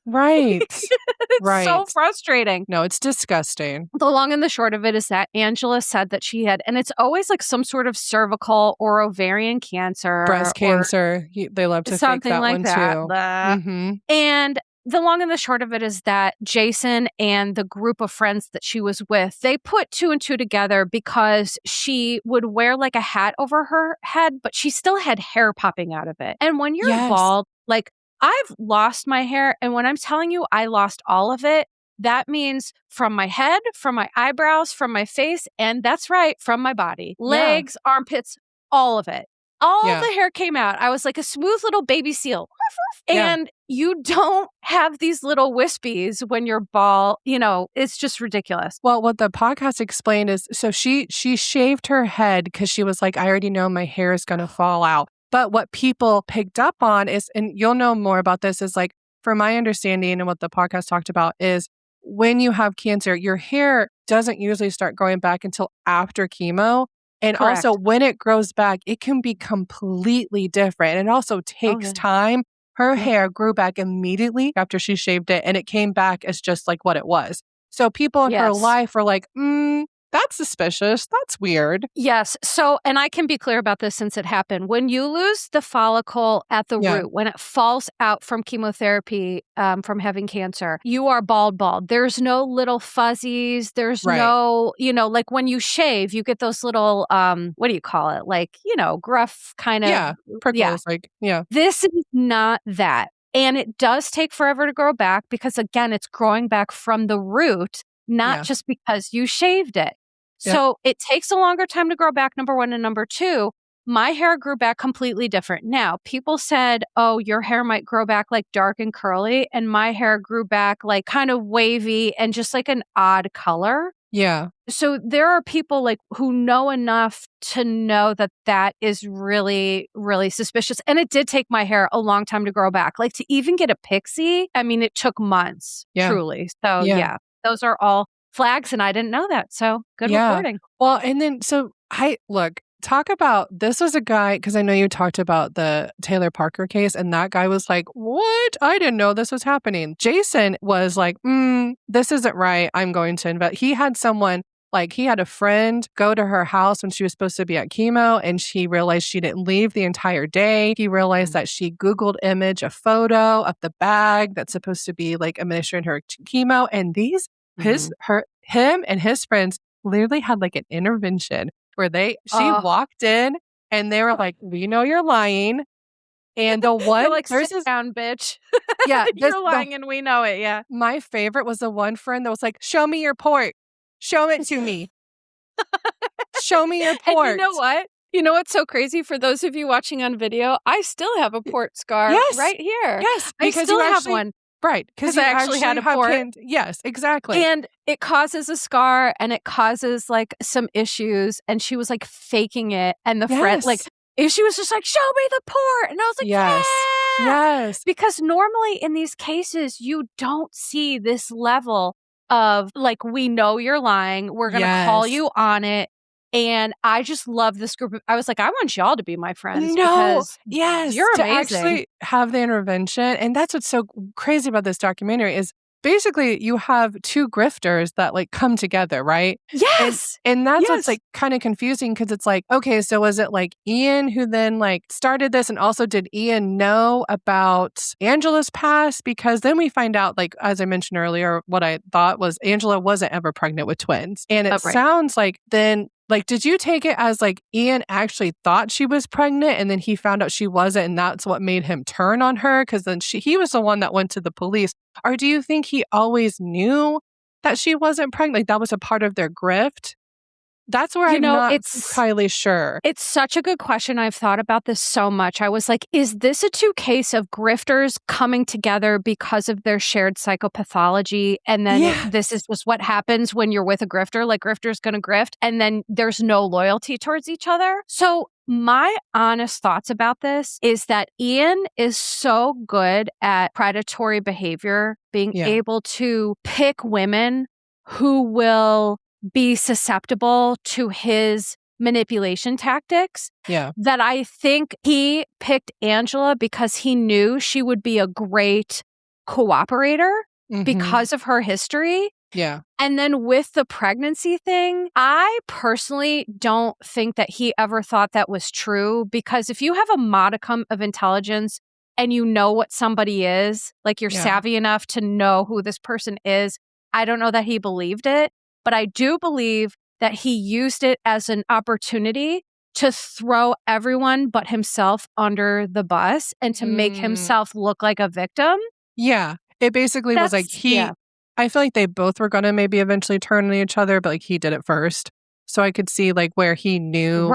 Right. It's so frustrating. No, it's disgusting. The long and the short of it is that Angela said that she had, and it's always like some sort of cervical or ovarian cancer. Breast cancer. They love to fake that like one that. too. Mm-hmm. And the long and the short of it is that Jason and the group of friends that she was with, they put 2 and 2 together because she would wear like a hat over her head, but she still had hair popping out of it. And when you're bald, like I've lost my hair. And when I'm telling you I lost all of it, that means from my head, from my eyebrows, from my face, and that's right, from my body, legs, armpits, all of it. All the hair came out. I was like a smooth little baby seal. And you don't have these little wispies when you're bald. You know, it's just ridiculous. Well, what the podcast explained is, so she shaved her head because she was like, I already know my hair is going to fall out. But what people picked up on is, and you'll know more about this, is like, from my understanding and what the podcast talked about is when you have cancer, your hair doesn't usually start growing back until after chemo. And also when it grows back, it can be completely different. And it also takes time. Her hair grew back immediately after she shaved it, and it came back as just like what it was. So people in her life were like, that's suspicious. That's weird. Yes. So, and I can be clear about this since it happened. When you lose the follicle at the root, when it falls out from chemotherapy, from having cancer, you are bald. There's no little fuzzies. There's no, you know, like when you shave, you get those little, what do you call it? Like, you know, gruff kind of. Prickles. This is not that. And it does take forever to grow back because, again, it's growing back from the root, not just because you shaved it. So it takes a longer time to grow back, number one. And number two, my hair grew back completely different. Now, people said, oh, your hair might grow back like dark and curly. And my hair grew back like kind of wavy and just like an odd color. Yeah. So there are people like who know enough to know that that is really, really suspicious. And it did take my hair a long time to grow back. Like to even get a pixie, I mean, it took months, truly. So those are all flags, and I didn't know that. So good reporting. Well, and then talk about, this was a guy, because I know you talked about the Taylor Parker case, and that guy was like, what? I didn't know this was happening. Jason was like, this isn't right. I'm going to invest. He had someone, like he had a friend go to her house when she was supposed to be at chemo, and she realized she didn't leave the entire day. He realized that she Googled image a photo of the bag that's supposed to be like administering her chemo. And these, him and his friends literally had like an intervention where she walked in and they were like, we know you're lying. And the one, you're like, sit down, bitch. You're lying and we know it. Yeah. My favorite was the one friend that was like, show me your port. Show it to me. Show me your port. And you know what? You know what's so crazy? For those of you watching on video, I still have a port scar right here. Yes. I still have one. Right. Because I actually had a port. Yes, exactly. And it causes a scar and it causes like some issues. And she was like faking it. And the friend, like, she was just like, show me the port. And I was like, yes. Because normally in these cases, you don't see this level of like, we know you're lying. We're going to call you on it. And I just love this group. I was like, I want y'all to be my friends. Because you're amazing. To actually have the intervention. And that's what's so crazy about this documentary is basically you have two grifters that like come together, right? Yes. And that's what's like kind of confusing because it's like, okay, so was it like Ian who then like started this? And also did Ian know about Angela's past? Because then we find out, like, as I mentioned earlier, what I thought was Angela wasn't ever pregnant with twins. And it sounds like then, like, did you take it as like Ian actually thought she was pregnant and then he found out she wasn't and that's what made him turn on her? Because then he was the one that went to the police. Or do you think he always knew that she wasn't pregnant? Like that was a part of their grift? That's where I'm not entirely sure. It's such a good question. I've thought about this so much. I was like, is this a case of grifters coming together because of their shared psychopathology? And then this is just what happens when you're with a grifter, like grifter's going to grift, and then there's no loyalty towards each other. So my honest thoughts about this is that Ian is so good at predatory behavior, being able to pick women who will be susceptible to his manipulation tactics. That I think he picked Angela because he knew she would be a great cooperator because of her history. And then with the pregnancy thing, I personally don't think that he ever thought that was true, because if you have a modicum of intelligence and you know what somebody is, like you're savvy enough to know who this person is, I don't know that he believed it. But I do believe that he used it as an opportunity to throw everyone but himself under the bus and to make himself look like a victim. Yeah. It basically was like I feel like they both were going to maybe eventually turn on each other, but like he did it first. So I could see like where he knew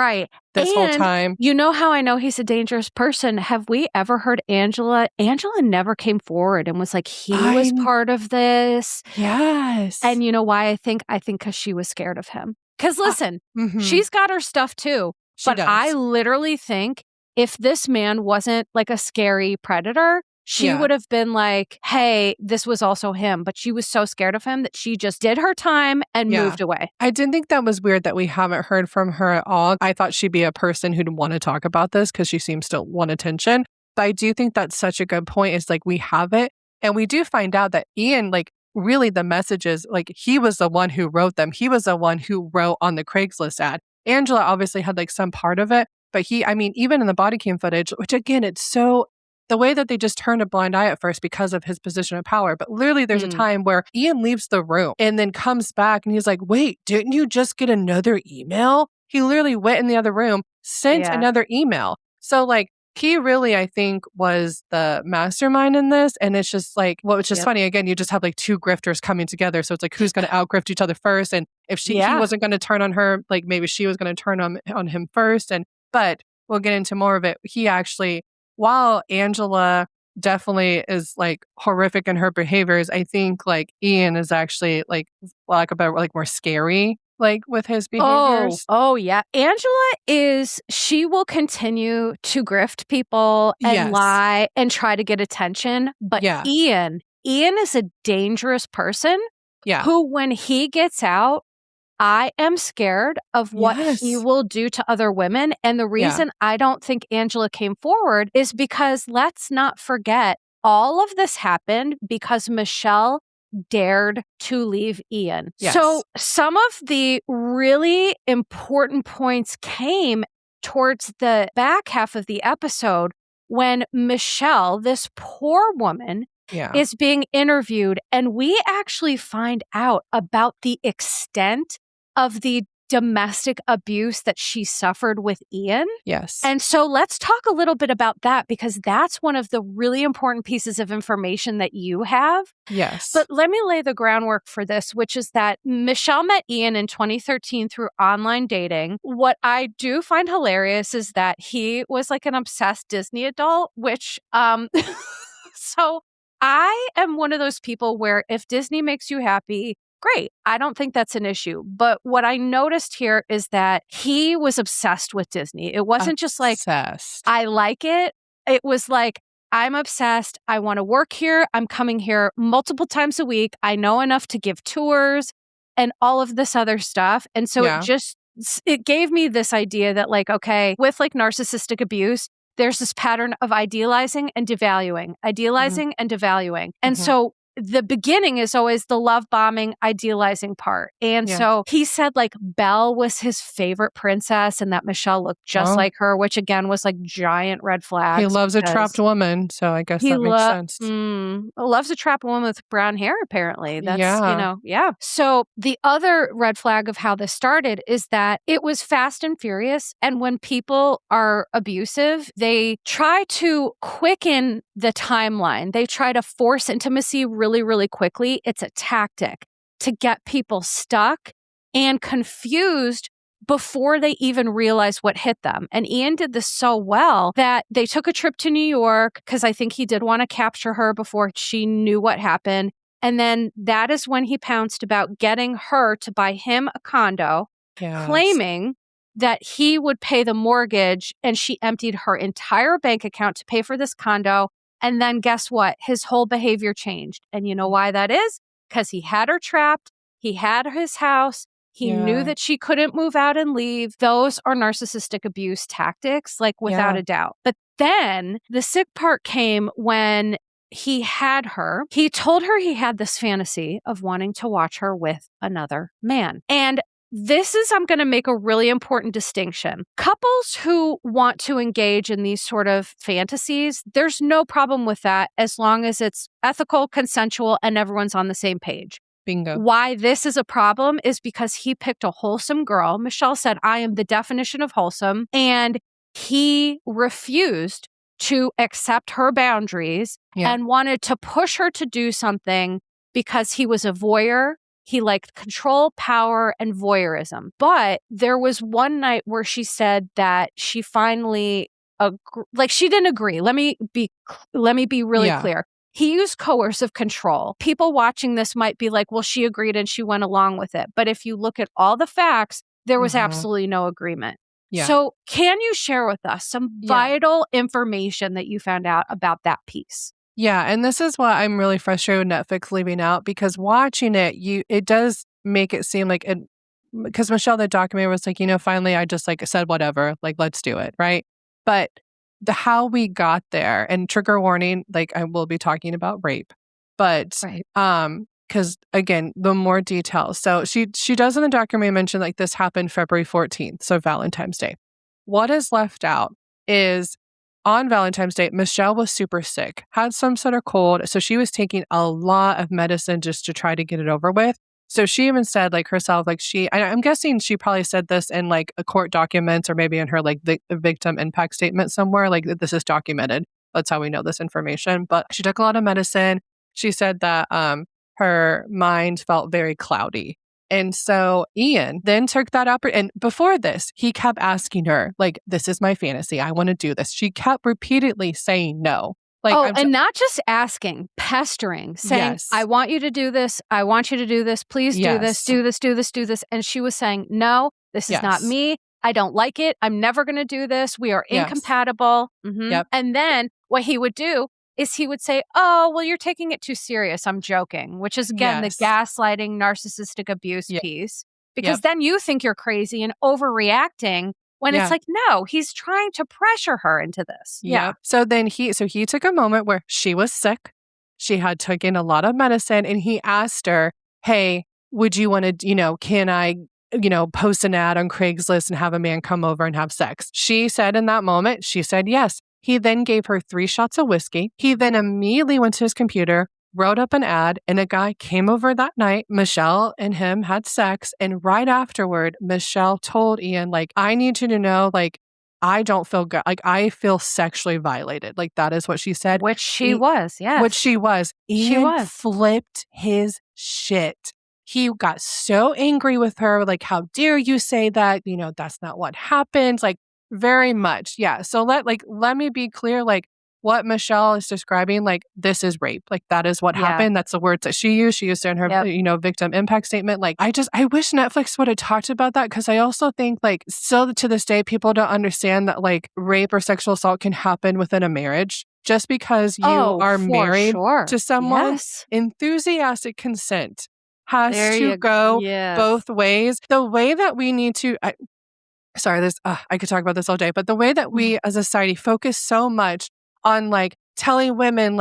this whole time. You know how I know he's a dangerous person? Have we ever heard Angela? Angela never came forward and was like, he was part of this. Yes. And you know why I think? I think because she was scared of him. Because listen, she's got her stuff too. But I literally think if this man wasn't like a scary predator, she would have been like, hey, this was also him. But she was so scared of him that she just did her time and moved away. I didn't think that was weird that we haven't heard from her at all. I thought she'd be a person who'd want to talk about this because she seems to want attention. But I do think that's such a good point, is like we have it. And we do find out that Ian, like really the messages, like he was the one who wrote them. He was the one who wrote on the Craigslist ad. Angela obviously had like some part of it. But even in the body cam footage, which again, it's so... the way that they just turned a blind eye at first because of his position of power. But literally there's a time where Ian leaves the room and then comes back and he's like, wait, didn't you just get another email? He literally went in the other room, sent another email. So like he really, I think, was the mastermind in this. And it's just like, well, it's just funny. Again, you just have like two grifters coming together. So it's like, who's going to outgrift each other first? And if he wasn't going to turn on her, like maybe she was going to turn on him first. But we'll get into more of it. He actually... while Angela definitely is like horrific in her behaviors, I think like Ian is actually like more scary, like with his behaviors. Oh yeah. Angela she will continue to grift people and lie and try to get attention. But Ian is a dangerous person who, when he gets out, I am scared of what he will do to other women. And the reason I don't think Angela came forward is because, let's not forget, all of this happened because Michelle dared to leave Ian. So some of the really important points came towards the back half of the episode when Michelle, this poor woman, is being interviewed. And we actually find out about the extent of the domestic abuse that she suffered with Ian. And so let's talk a little bit about that, because that's one of the really important pieces of information that you have. But let me lay the groundwork for this, which is that Michelle met Ian in 2013 through online dating. What I do find hilarious is that he was like an obsessed Disney adult, which, so I am one of those people where if Disney makes you happy, great. I don't think that's an issue. But what I noticed here is that he was obsessed with Disney. It wasn't just like, I like it. It was like, I'm obsessed. I want to work here. I'm coming here multiple times a week. I know enough to give tours and all of this other stuff. And so it gave me this idea that like, okay, with like narcissistic abuse, there's this pattern of idealizing and devaluing, idealizing and devaluing. And so the beginning is always the love bombing, idealizing part. And so he said like Belle was his favorite princess and that Michelle looked just like her, which again was like giant red flags. He loves a trapped woman, so I guess that makes sense. Loves a trapped woman with brown hair, apparently. That's, So the other red flag of how this started is that it was fast and furious. And when people are abusive, they try to quicken the timeline. They try to force intimacy really, really quickly. It's a tactic to get people stuck and confused before they even realize what hit them. And Ian did this so well that they took a trip to New York because I think he did want to capture her before she knew what happened. And then that is when he pounced about getting her to buy him a condo, claiming that he would pay the mortgage, and she emptied her entire bank account to pay for this condo. And then guess what? His whole behavior changed. And you know why that is? Because he had her trapped. He had his house. He knew that she couldn't move out and leave. Those are narcissistic abuse tactics, like without a doubt. But then the sick part came when he had her. He told her he had this fantasy of wanting to watch her with another man. And I'm going to make a really important distinction. Couples who want to engage in these sort of fantasies, there's no problem with that as long as it's ethical, consensual, and everyone's on the same page. Bingo. Why this is a problem is because he picked a wholesome girl. Michelle said, I am the definition of wholesome. And he refused to accept her boundaries and wanted to push her to do something because he was a voyeur. He liked control, power, and voyeurism. But there was one night where she said that she finally, she didn't agree. Let me be really clear. He used coercive control. People watching this might be like, well, she agreed and she went along with it. But if you look at all the facts, there was absolutely no agreement. Yeah. So can you share with us some vital information that you found out about that piece? Yeah, and this is what I'm really frustrated with Netflix leaving out, because watching it, it does make it seem like it, because Michelle, the documentary, was like, finally I just said whatever, let's do it, right? But how we got there, and trigger warning, I will be talking about rape, but because again, the more details. So she does in the documentary mention this happened February 14th, so Valentine's Day. What is left out is on Valentine's Day, Michelle was super sick, had some sort of cold, so she was taking a lot of medicine just to try to get it over with. So she even said herself, I'm guessing she probably said this in a court documents or maybe in her victim impact statement somewhere, this is documented. That's how we know this information. But she took a lot of medicine. She said that her mind felt very cloudy. And so Ian then took that up. And before this, he kept asking her, this is my fantasy. I want to do this. She kept repeatedly saying no. And not just asking, pestering, saying, I want you to do this. I want you to do this. Please do this, do this, do this, do this. And she was saying, no, this is not me. I don't like it. I'm never going to do this. We are incompatible. Yep. And then what he would do is he would say, oh, well, you're taking it too serious. I'm joking, which is, again, the gaslighting, narcissistic abuse piece. Because then you think you're crazy and overreacting when it's no, he's trying to pressure her into this. Yeah. So then he took a moment where she was sick. She had taken a lot of medicine, and he asked her, hey, would you want to, can I, post an ad on Craigslist and have a man come over and have sex? She said in that moment, she said yes. He then gave her 3 shots of whiskey. He then immediately went to his computer, wrote up an ad, and a guy came over that night. Michelle and him had sex. And right afterward, Michelle told Ian, I need you to know, I don't feel good. I feel sexually violated. That is what she said. Which she was, yes. Which she was. Ian flipped his shit. He got so angry with her. How dare you say that? That's not what happened. Very much. Yeah. So let me be clear, what Michelle is describing, this is rape. That is what happened. That's the words that she used. She used it in her, victim impact statement. I wish Netflix would have talked about that, because I also think still to this day, people don't understand that rape or sexual assault can happen within a marriage. Just because you are married to someone, enthusiastic consent has to go both ways. The way that we need to, I could talk about this all day, but the way that we as a society focus so much on telling women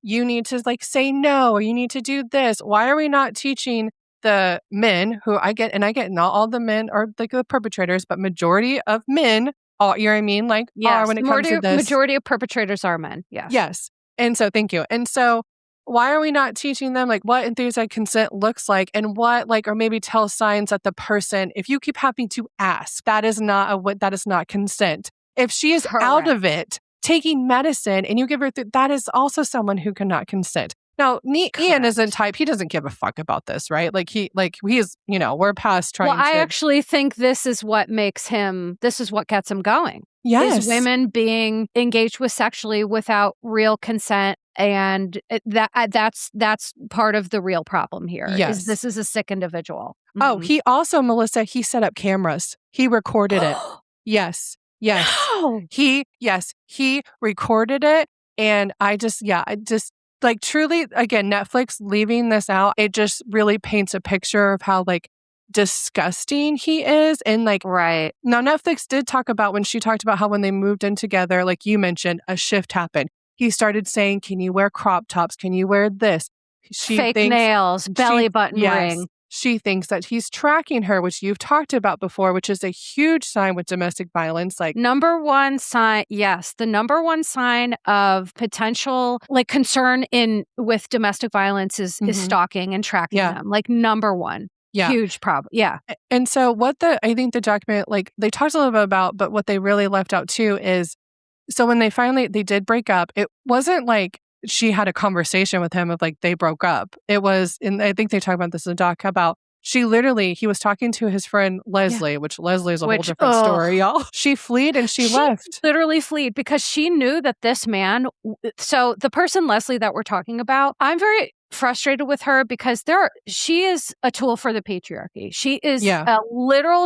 you need to like say no, or you need to do this. Why are we not teaching the men who I get not all the men are like the perpetrators, but majority of men, all, you know what I mean? Like, are when it comes to this. Majority of perpetrators are men. Yes. Yes. And so, thank you. And so, why are we not teaching them like what enthusiastic consent looks like and what like, or maybe tell signs that the person, if you keep having to ask, that is not consent. If she is out of it, taking medicine and you give her, that is also someone who cannot consent. Now, Ian isn't type. He doesn't give a fuck about this, right? Like he is, we're past trying to. Well, I actually think this is what gets him going. Yes. Is women being engaged with sexually without real consent. And that's part of the real problem here. Yes. This is a sick individual. Mm-hmm. Oh, he also, Melissa, he set up cameras. He recorded it. Yes. No. He recorded it. And I just like truly, again, Netflix leaving this out, it just really paints a picture of how like disgusting he is. And like, right. Now Netflix did talk about when she talked about how when they moved in together, like you mentioned, a shift happened. He started saying, can you wear crop tops? Can you wear this? Fake nails, belly button ring. She thinks that he's tracking her, which you've talked about before, which is a huge sign with domestic violence. Like number one sign, yes, the number one sign of potential like concern with domestic violence is stalking and tracking them. Like number one, huge problem. Yeah. And so I think the document, like they talked a little bit about, but what they really left out too is, so when they did break up, it wasn't like she had a conversation with him of like they broke up. It was, and I think they talk about this in the doc about he was talking to his friend Leslie, which Leslie is a whole different story, y'all. She fled and she left. Literally fled because she knew that this man, so the person Leslie that we're talking about, I'm very frustrated with her because she is a tool for the patriarchy. She is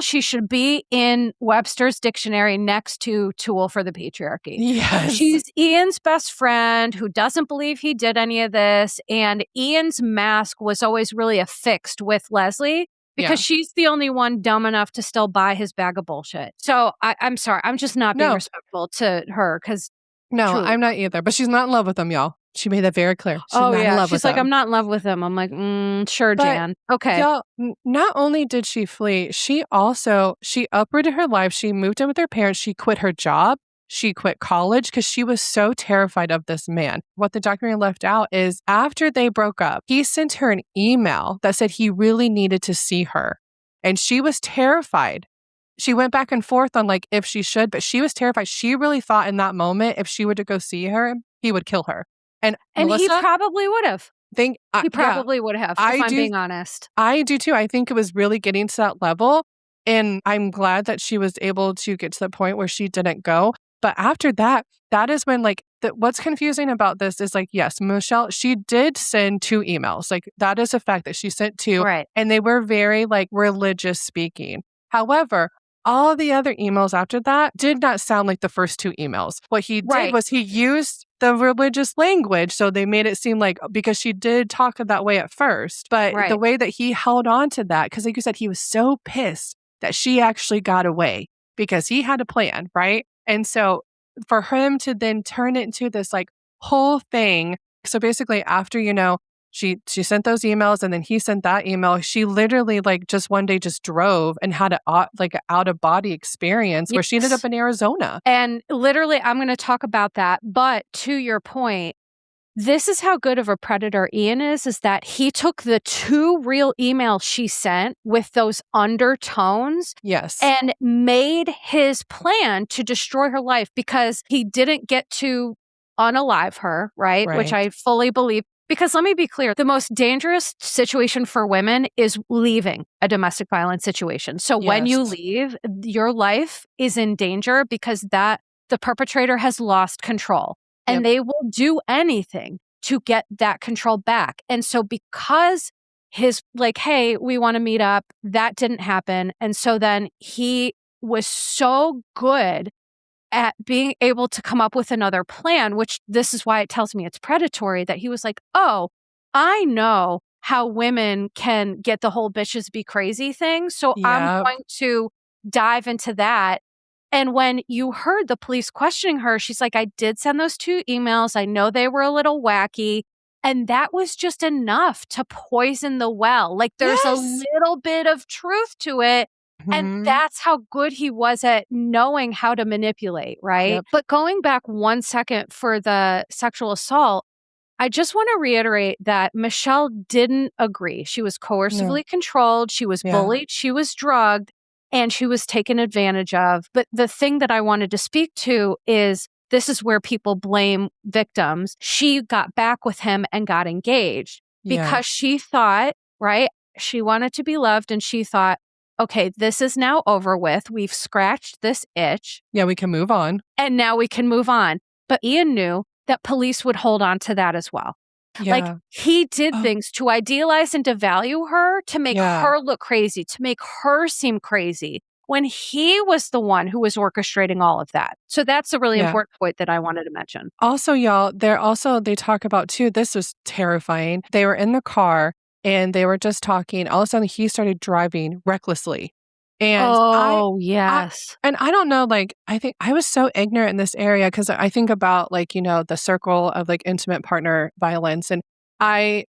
she should be in Webster's dictionary next to tool for the patriarchy. Yes. She's Ian's best friend who doesn't believe he did any of this. And Ian's mask was always really affixed with Leslie because she's the only one dumb enough to still buy his bag of bullshit. So I'm sorry. I'm just not being respectful to her because. No, truly. I'm not either. But she's not in love with him, y'all. She made that very clear. She's not in love with him. She's like, I'm not in love with him. I'm like, sure, Jan. Okay. Y'all, not only did she flee, she uprooted her life. She moved in with her parents. She quit her job. She quit college because she was so terrified of this man. What the documentary left out is after they broke up, he sent her an email that said he really needed to see her. And she was terrified. She went back and forth on like if she should, but she was terrified. She really thought in that moment, if she were to go see her, he would kill her. And Melissa, he probably would have. He probably would have, if I'm being honest. I do too. I think it was really getting to that level. And I'm glad that she was able to get to the point where she didn't go. But after that, that is when like what's confusing about this is like, yes, Michelle, she did send 2 emails. Like that is a fact that she sent 2. Right. And they were very like religious speaking. However, all the other emails after that did not sound like the first 2 emails. What he did was he used the religious language. So they made it seem like, because she did talk that way at first, but the way that he held on to that, because like you said, he was so pissed that she actually got away because he had a plan, right? And so for him to then turn it into this like whole thing. So basically after, she sent those emails and then he sent that email. She literally like just one day just drove and had an out of body experience where she ended up in Arizona. And literally, I'm going to talk about that. But to your point, this is how good of a predator Ian is that he took the 2 real emails she sent with those undertones and made his plan to destroy her life because he didn't get to unalive her, right? Which I fully believe. Because let me be clear, the most dangerous situation for women is leaving a domestic violence situation. So when you leave, your life is in danger because the perpetrator has lost control and they will do anything to get that control back. And so because his like, hey, we want to meet up, that didn't happen. And so then he was so good at being able to come up with another plan, which this is why it tells me it's predatory, that he was like, oh, I know how women can get the whole bitches be crazy thing. So I'm going to dive into that And when you heard the police questioning her, she's like, I did send those 2 emails. I know they were a little wacky. And that was just enough to poison the well. Like, there's a Yes. little bit of truth to it. And Mhm. that's how good he was at knowing how to manipulate, right? Yep. But going back 1 second for the sexual assault, I just want to reiterate that Michelle didn't agree. She was No. coercively controlled, she was Yeah. bullied, she was drugged, and she was taken advantage of. But the thing that I wanted to speak to is this is where people blame victims. She got back with him and got engaged Yeah. because she thought, right? She wanted to be loved and she thought, okay, this is now over with. We've scratched this itch. Yeah, we can move on. And now we can move on. But Ian knew that police would hold on to that as well. Like, Yeah. he did Oh, things to idealize and devalue her, to make yeah. her look crazy, to make her seem crazy, when he was the one who was orchestrating all of that. So that's a really Yeah. important point that I wanted to mention. Also, y'all, they talk about too, this was terrifying. They were in the car and they were just talking. All of a sudden, he started driving recklessly. And Oh, yes. I don't know, like, I think I was so ignorant in this area because I think about, like, the circle of like intimate partner violence. And I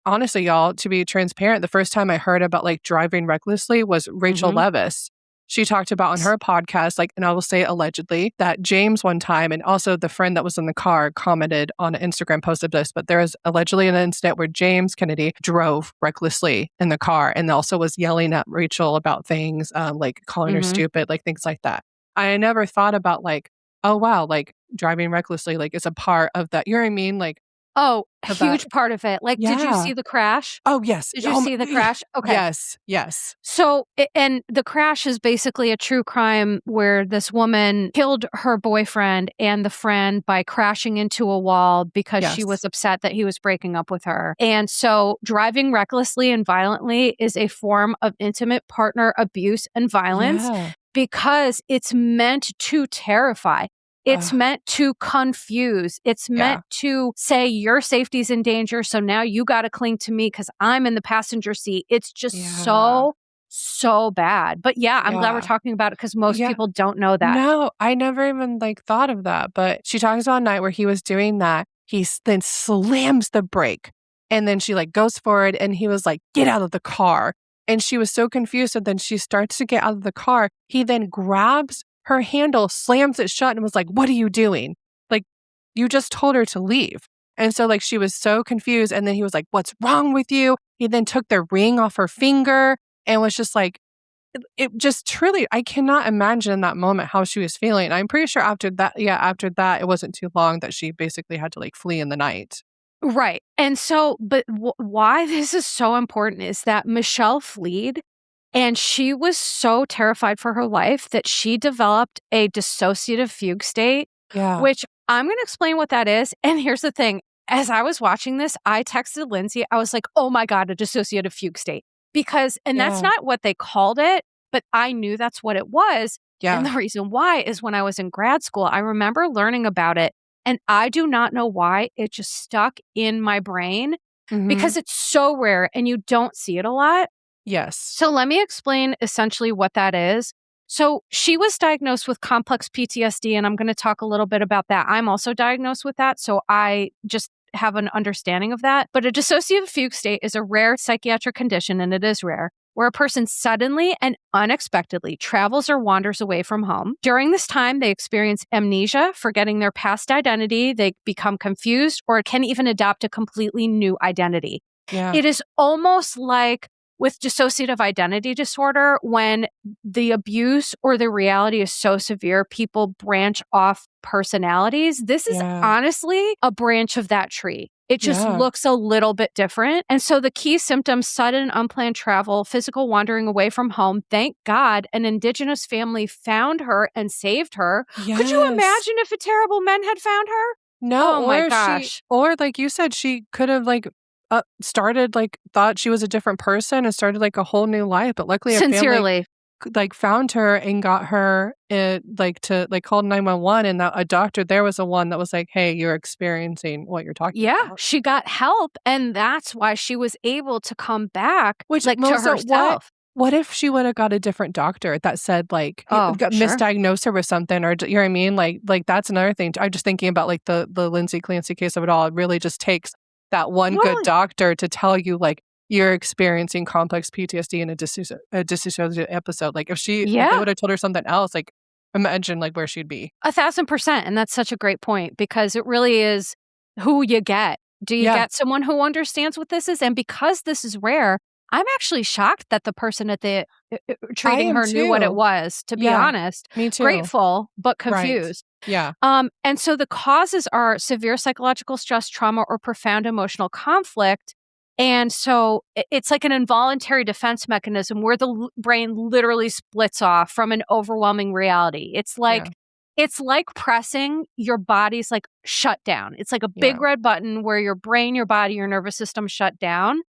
honestly, y'all, to be transparent, the first time I heard about like driving recklessly was Rachel Mhm. Leviss. She talked about on her podcast, like, and I will say allegedly, that James one time, and also the friend that was in the car commented on an Instagram post of this, but there is allegedly an incident where James Kennedy drove recklessly in the car and also was yelling at Rachel about things, like calling her Mhm. stupid, like things like that. I never thought about like, oh wow, like driving recklessly, like is a part of that. You know what I mean? Like, Oh, a of that. huge part of it. Like, did you Yeah. see the crash? Oh yes. Did you Oh, see the crash? Okay. yes. Yes. So, and the crash is basically a true crime where this woman killed her boyfriend and the friend by crashing into a wall because she was Yes. upset that he was breaking up with her. And so, driving recklessly and violently is a form of intimate partner abuse and violence Yeah. because it's meant to terrify. It's Ugh. meant to confuse. It's Yeah. meant to say your safety's in danger. So now you got to cling to me because I'm in the passenger seat. It's just Yeah. so bad. But yeah, I'm glad we're Yeah. talking about it because most Yeah. people don't know that. No, I never even like thought of that. But she talks about a night where he was doing that. Then slams the brake and then she like goes forward and he was like, get out of the car. And she was so confused. And then she starts to get out of the car. He then grabs her handle, slams it shut and was like, what are you doing? Like, you just told her to leave. And so like she was so confused. And then he was like, what's wrong with you? He then took the ring off her finger and was just like, it just truly, I cannot imagine in that moment how she was feeling. I'm pretty sure after that, it wasn't too long that she basically had to like flee in the night. Right. And so, but why this is so important is that Michelle fled and she was so terrified for her life that she developed a dissociative fugue state, Yeah. which I'm going to explain what that is. And here's the thing. As I was watching this, I texted Lyndsay. I was like, oh my God, a dissociative fugue state. Because, and that's Yeah. not what they called it, but I knew that's what it was. And the Yeah. reason why is when I was in grad school, I remember learning about it. And I do not know why it just stuck in my brain Mhm. because it's so rare and you don't see it a lot. Yes. So let me explain essentially what that is. So she was diagnosed with complex PTSD, and I'm going to talk a little bit about that. I'm also diagnosed with that, so I just have an understanding of that. But a dissociative fugue state is a rare psychiatric condition, and it is rare, where a person suddenly and unexpectedly travels or wanders away from home. During this time, they experience amnesia, forgetting their past identity, they become confused, or can even adopt a completely new identity. Yeah. It is almost like with dissociative identity disorder, when the abuse or the reality is so severe, people branch off personalities. This is honestly a branch of that tree. It just looks a little bit different. And so the key symptoms, sudden unplanned travel, physical wandering away from home. Thank God an indigenous family found her and saved her. Yes. Could you imagine if a terrible man had found her? No, Oh my gosh. or like you said, she could have like started like thought she was a different person and started like a whole new life. But luckily, her family Sincerely. like found her and got her like to like call 911, and that a doctor there was the one that was like, hey, you're experiencing what you're talking about. She got help, and that's why she was able to come back Which like to Melissa, herself. what if she would have got a different doctor that said, like, misdiagnosed her with something, or you know what I mean? Like that's another thing. I'm just thinking about like the Lindsay Clancy case of it all. It really just takes that one good doctor to tell you, like, you're experiencing complex PTSD in a dissociative episode. Like if they would have told her something else, like imagine like where she'd be. 1,000%. And that's such a great point, because it really is who you get. Do you get someone who understands what this is? And because this is rare, I'm actually shocked that the person at the treating her knew what it was, to be honest. Me too. Grateful, but confused. Right. Yeah. And so the causes are severe psychological stress, trauma, or profound emotional conflict. And so it's like an involuntary defense mechanism where the brain literally splits off from an overwhelming reality. It's like pressing your body's like shut down. It's like a big red button where your brain, your body, your nervous system shut down.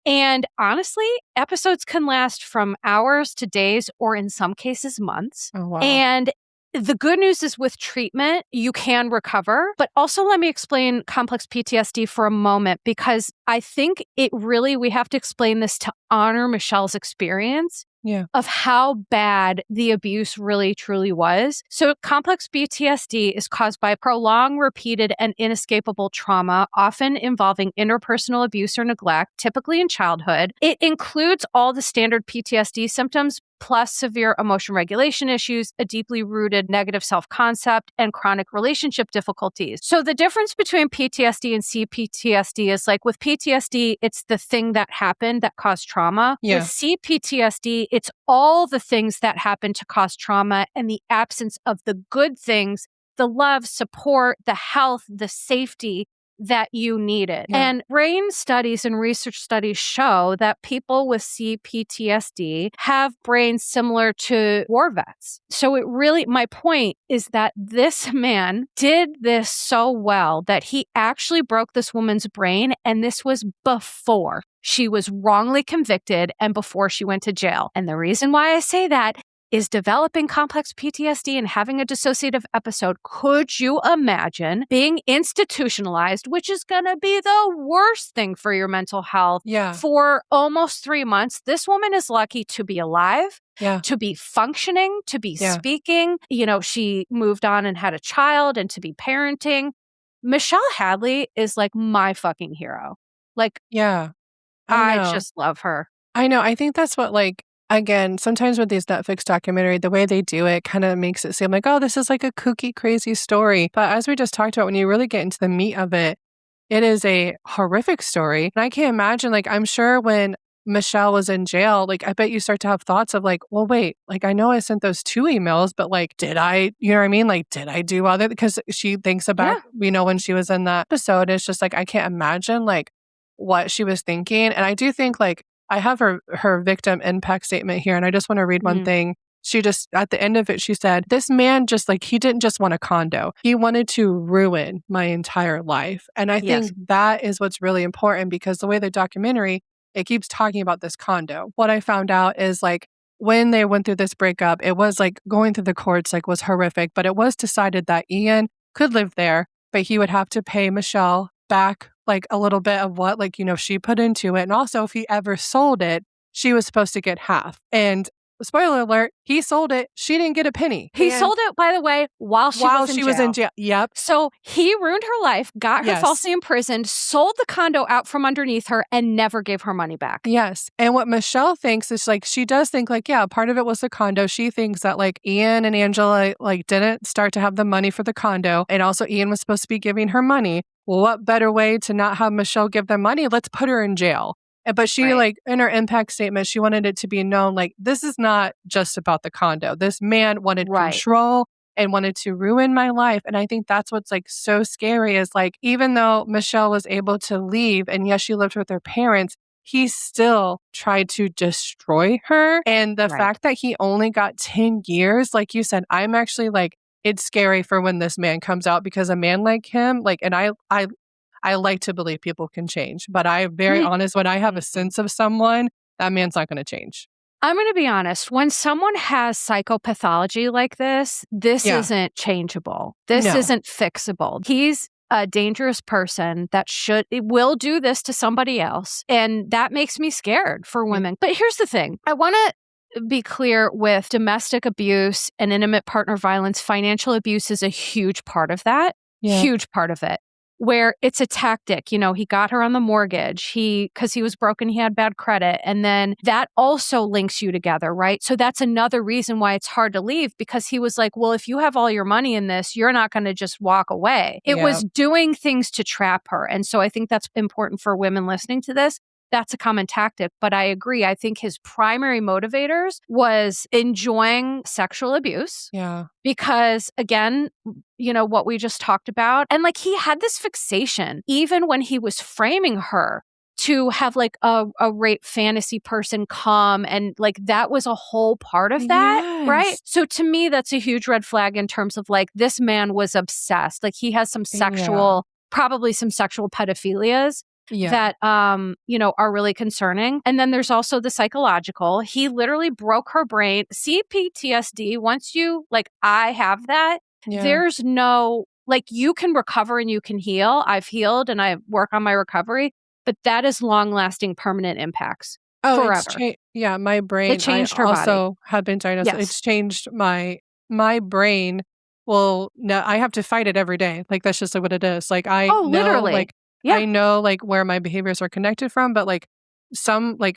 And honestly, episodes can last from hours to days, or in some cases, months. Oh, wow. And the good news is with treatment, you can recover. But also let me explain complex PTSD for a moment, because I think we have to explain this to honor Michelle's experience of how bad the abuse really truly was. So complex PTSD is caused by prolonged, repeated, and inescapable trauma, often involving interpersonal abuse or neglect, typically in childhood. It includes all the standard PTSD symptoms, plus severe emotion regulation issues, a deeply rooted negative self-concept, and chronic relationship difficulties. So the difference between PTSD and CPTSD is like with PTSD, it's the thing that happened that caused trauma. With CPTSD, it's all the things that happened to cause trauma and the absence of the good things, the love, support, the health, the safety that you needed. And brain studies and research studies show that people with CPTSD have brains similar to war vets. So my point is that this man did this so well that he actually broke this woman's brain, and this was before she was wrongly convicted and before she went to jail. And the reason why I say that is developing complex PTSD and having a dissociative episode. Could you imagine being institutionalized, which is going to be the worst thing for your mental health, for almost 3 months? This woman is lucky to be alive, to be functioning, to be speaking. You know, she moved on and had a child, and to be parenting. Michelle Hadley is like my fucking hero. Like, I just love her. I know. I think that's what, like, again, sometimes with these Netflix documentary, the way they do it kind of makes it seem like, oh, this is like a kooky, crazy story. But as we just talked about, when you really get into the meat of it, it is a horrific story. And I can't imagine, like, I'm sure when Michelle was in jail, like, I bet you start to have thoughts of like, well, wait, like, I know I sent those 2 emails, but like, did I, you know what I mean? Like, did I do other? Because she thinks about, when she was in that episode, it's just like, I can't imagine like what she was thinking. And I do think like, I have her victim impact statement here, and I just want to read one thing. She just, at the end of it, she said, this man just like, he didn't just want a condo. He wanted to ruin my entire life. And I think that is what's really important, because the way the documentary, it keeps talking about this condo. What I found out is like, when they went through this breakup, it was like going through the courts, like was horrific, but it was decided that Ian could live there, but he would have to pay Michelle back like a little bit of what, like, you know, she put into it. And also if he ever sold it, she was supposed to get half. And spoiler alert, he sold it. She didn't get a penny. He sold it, by the way, while she was in jail. Yep. So he ruined her life, got her falsely imprisoned, sold the condo out from underneath her, and never gave her money back. Yes. And what Michelle thinks is like, she does think like, part of it was the condo. She thinks that like Ian and Angela like didn't start to have the money for the condo. And also Ian was supposed to be giving her money. Well, what better way to not have Michelle give them money? Let's put her in jail. But she like in her impact statement, she wanted it to be known like, this is not just about the condo. This man wanted control and wanted to ruin my life. And I think that's what's like so scary is like, even though Michelle was able to leave and yes, she lived with her parents, he still tried to destroy her. And the fact that he only got 10 years, like you said, I'm actually like, it's scary for when this man comes out, because a man like him, like, and I like to believe people can change, but I'm very honest, when I have a sense of someone, that man's not going to change. I'm going to be honest. When someone has psychopathology like this isn't changeable. This isn't fixable. He's a dangerous person that it will do this to somebody else. And that makes me scared for women. But here's the thing. I want to be clear with domestic abuse and intimate partner violence. Financial abuse is a huge part of that. Yeah. Huge part of it. Where it's a tactic. You know, he got her on the mortgage. Because he was broken, he had bad credit. And then that also links you together, right? So that's another reason why it's hard to leave, because he was like, well, if you have all your money in this, you're not going to just walk away. It was doing things to trap her. And so I think that's important for women listening to this. That's a common tactic. But I agree. I think his primary motivators was enjoying sexual abuse. Yeah. Because again, you know, what we just talked about. And like he had this fixation, even when he was framing her to have like a rape fantasy person come. And like that was a whole part of that, right? So to me, that's a huge red flag in terms of like this man was obsessed. Like he has some probably some sexual pedophilias. That, you know, are really concerning. And then there's also the psychological. He literally broke her brain. CPTSD, once you, like, I have that, there's no, like, you can recover and you can heal. I've healed and I work on my recovery, but that is long-lasting permanent impacts. Forever. My brain. It changed her also body. have been diagnosed. It's changed my brain. Well, no, I have to fight it every day. Like, that's just like what it is. Like, I know, literally. like, I know like where my behaviors are connected from, but like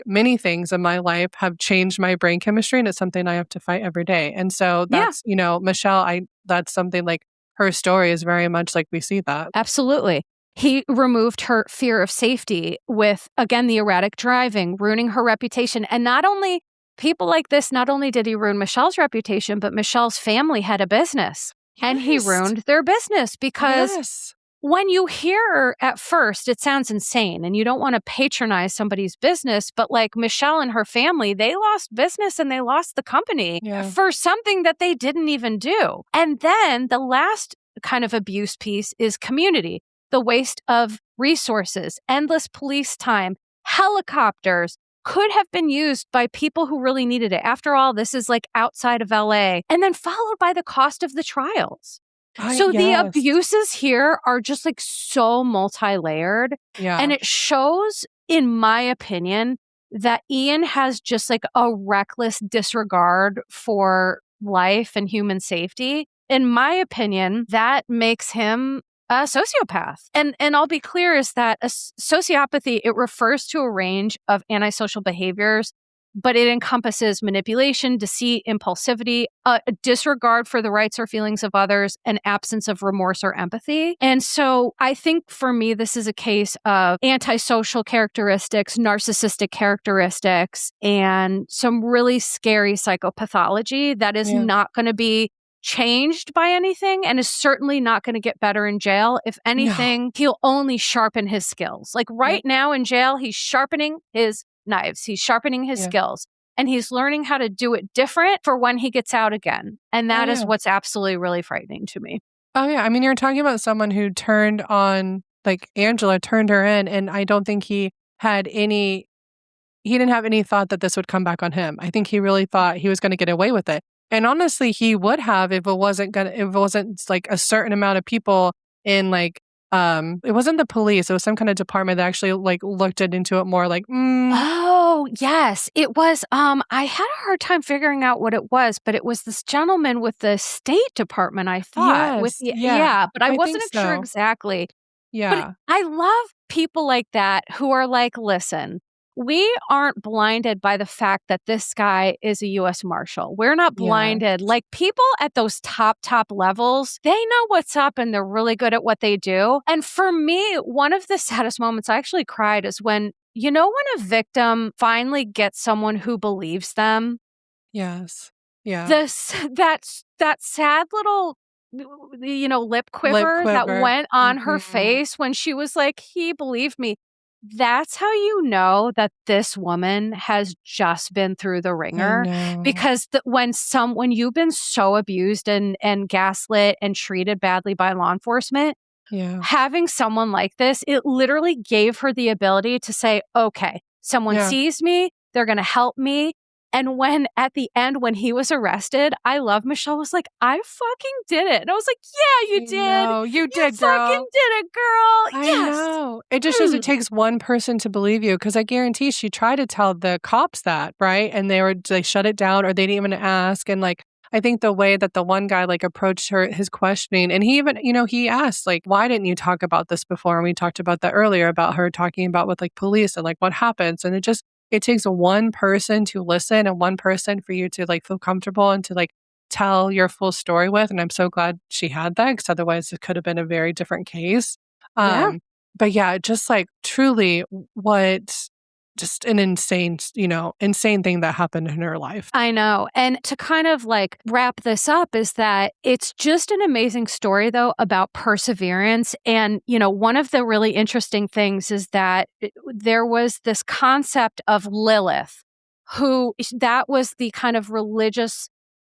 many things in my life have changed my brain chemistry, and it's something I have to fight every day. And so that's, you know, Michelle, that's something like her story is very much like we see that. Absolutely. He removed her fear of safety with, again, the erratic driving, ruining her reputation. And not only people like this, not only did he ruin Michelle's reputation, but Michelle's family had a business and he ruined their business because when you hear at first, it sounds insane and you don't want to patronize somebody's business, but like Michelle and her family, they lost business and they lost the company for something that they didn't even do. And then the last kind of abuse piece is community, the waste of resources, endless police time, helicopters could have been used by people who really needed it. After all, this is like outside of LA, and then followed by the cost of the trials. So the abuses here are just like so multi-layered. And it shows, in my opinion, that Ian has just like a reckless disregard for life and human safety. In my opinion, that makes him a sociopath. And I'll be clear is that a sociopathy, it refers to a range of antisocial behaviors, but it encompasses manipulation, deceit, impulsivity, a disregard for the rights or feelings of others, an absence of remorse or empathy. And so I think for me, this is a case of antisocial characteristics, narcissistic characteristics, and some really scary psychopathology that is not going to be changed by anything and is certainly not going to get better in jail. If anything, he'll only sharpen his skills. Like right now in jail, he's sharpening his knives. He's sharpening his skills and he's learning how to do it different for when he gets out again. And that is what's absolutely really frightening to me. Oh yeah. I mean, you're talking about someone who turned on, like Angela turned her in, and I don't think he didn't have any thought that this would come back on him. I think he really thought he was going to get away with it. And honestly, he would have if it wasn't like a certain amount of people in like, it wasn't the police. It was some kind of department that actually like looked into it more like, Oh, yes. It was, I had a hard time figuring out what it was, but it was this gentleman with the State Department, I thought. But I wasn't sure exactly. But I love people like that who are like, listen, we aren't blinded by the fact that this guy is a U.S. Marshal. We're not blinded. Like people at those top levels, they know what's up and they're really good at what they do. And for me, one of the saddest moments, I actually cried, is when a victim finally gets someone who believes them. Yes. Yeah. That sad little lip quiver that went on her face when she was like, he believed me. That's how you know that this woman has just been through the ringer. Because when you've been so abused and gaslit and treated badly by law enforcement, having someone like this, it literally gave her the ability to say, okay, someone sees me, they're going to help me. And when at the end, when he was arrested, I love Michelle was like, I fucking did it. And I was like, yeah, you did. No, you did, fucking girl. did it, girl. I Yes. know. It just shows it takes one person to believe you, because I guarantee she tried to tell the cops that, right? And they shut it down, or they didn't even ask. And like, I think the way that the one guy like approached his questioning, and he even, he asked like, why didn't you talk about this before? And we talked about that earlier about her talking about with like police and like what happens. And it takes one person to listen and one person for you to like feel comfortable and to like tell your full story with. And I'm so glad she had that, because otherwise it could have been a very different case. Yeah. But yeah, just like truly just an insane thing that happened in her life. I know. And to kind of like wrap this up is that it's just an amazing story, though, about perseverance. And, one of the really interesting things is that there was this concept of Lilith, that was the kind of religious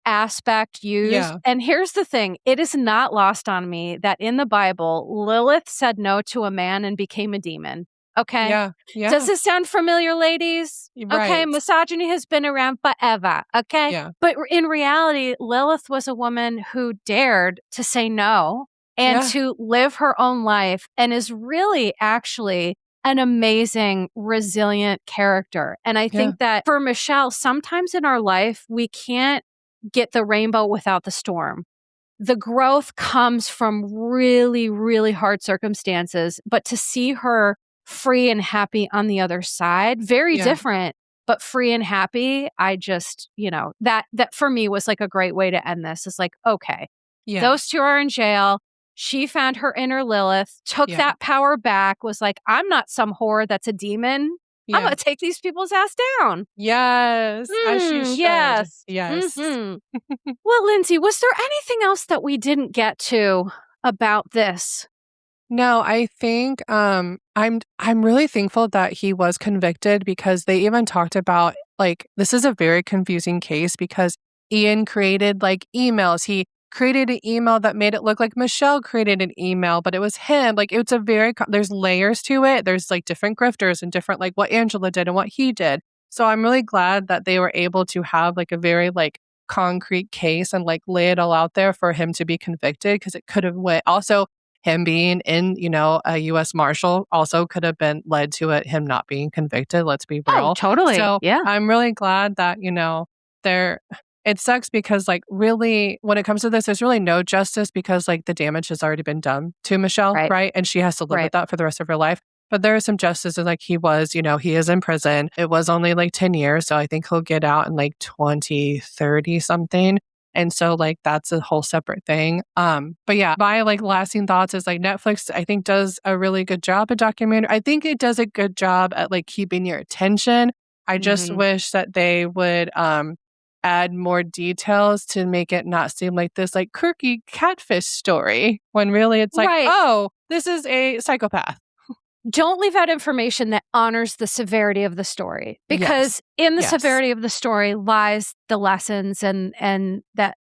aspect used. Yeah. And here's the thing. It is not lost on me that in the Bible, Lilith said no to a man and became a demon. Okay. Yeah. Yeah. Does this sound familiar, ladies? Right. Okay. Misogyny has been around forever. Okay. Yeah. But in reality, Lilith was a woman who dared to say no and to live her own life, and is really actually an amazing, resilient character. And I think that for Michelle, sometimes in our life, we can't get the rainbow without the storm. The growth comes from really, really hard circumstances, but to see her free and happy on the other side, very different, but free and happy. I just, that for me was like a great way to end this. It's like, okay, those two are in jail. She found her inner Lilith, took that power back, was like, I'm not some whore that's a demon. I'm going to take these people's ass down. Yes. As she should. Yes. Yes. Well, Lyndsay, was there anything else that we didn't get to about this? No, I think I'm really thankful that he was convicted, because they even talked about like, this is a very confusing case because Ian created like emails. He created an email that made it look like Michelle created an email, but it was him. Like, it's there's layers to it. There's like different grifters and different like what Angela did and what he did. So I'm really glad that they were able to have like a very like concrete case and like lay it all out there for him to be convicted, because it could have went also. Him being in, a U.S. Marshal also could have been led to him not being convicted. Let's be real. Oh, totally. So yeah. I'm really glad that, it sucks because like really when it comes to this, there's really no justice, because like the damage has already been done to Michelle, right? And she has to live with that for the rest of her life. But there is some justice, and like he is in prison. It was only like 10 years. So I think he'll get out in like 2030 something. And so like that's a whole separate thing. But yeah, my like lasting thoughts is like Netflix, I think, does a really good job at documentary. I think it does a good job at like keeping your attention. I just wish that they would add more details to make it not seem like this like quirky catfish story, when really it's like, oh, this is a psychopath. Don't leave out information that honors the severity of the story, because in the severity of the story lies the lessons, and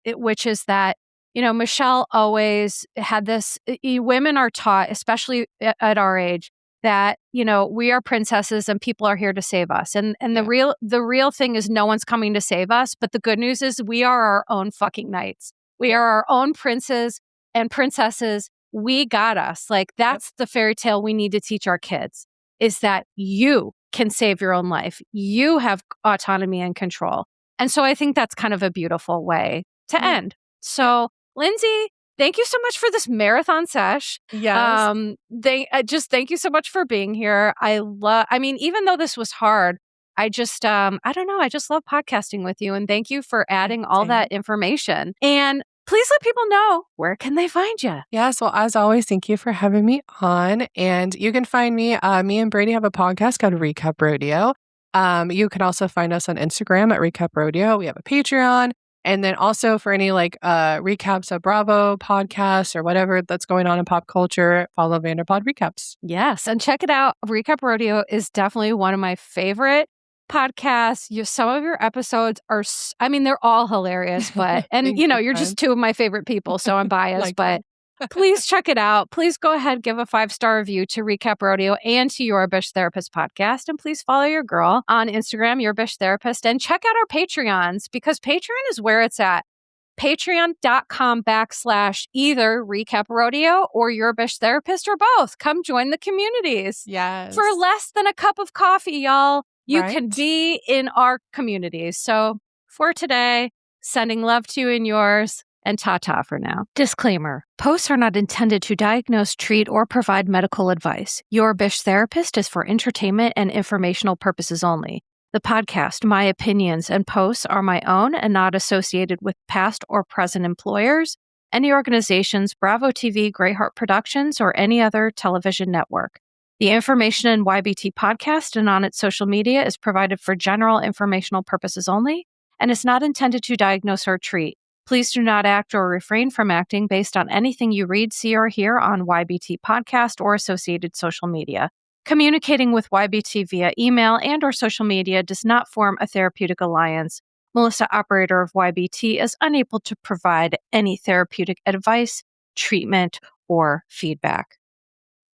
which is that, Michelle always had this, women are taught, especially at our age, that, we are princesses and people are here to save us. And the real thing is no one's coming to save us. But the good news is we are our own fucking knights. We are our own princes and princesses. We got us. Like, that's the fairy tale we need to teach our kids, is that you can save your own life. You have autonomy and control. And so I think that's kind of a beautiful way to end. So, Lyndsay, thank you so much for this marathon sesh. Yes. Thank you so much for being here. Even though this was hard, I just, I don't know. I just love podcasting with you. And thank you for adding all that information. And please let people know, where can they find you? Yes. Well, as always, thank you for having me on. And you can find me. Me and Brady have a podcast called Recap Rodeo. You can also find us on Instagram at Recap Rodeo. We have a Patreon. And then also for any like recaps of Bravo podcasts or whatever that's going on in pop culture, follow Vanderpod Recaps. Yes. And check it out. Recap Rodeo is definitely one of my favorite podcasts. Some of your episodes are, they're all hilarious, but, and you're just two of my favorite people, so I'm biased, but Please check it out. Please go ahead, give a 5-star review to Recap Rodeo and to Your Bish Therapist podcast. And please follow your girl on Instagram, Your Bish Therapist, and check out our Patreons because Patreon is where it's at. Patreon.com/either Recap Rodeo or Your Bish Therapist or both. Come join the communities. Yes. For less than a cup of coffee, y'all, you can be in our communities. So for today, sending love to you and yours. And ta-ta for now. Disclaimer. Posts are not intended to diagnose, treat, or provide medical advice. Your Bish Therapist is for entertainment and informational purposes only. The podcast, my opinions, and posts are my own and not associated with past or present employers, any organizations, Bravo TV, Greyheart Productions, or any other television network. The information in YBT podcast and on its social media is provided for general informational purposes only and is not intended to diagnose or treat. Please do not act or refrain from acting based on anything you read, see, or hear on YBT podcast or associated social media. Communicating with YBT via email and or social media does not form a therapeutic alliance. Melissa, operator of YBT, is unable to provide any therapeutic advice, treatment, or feedback.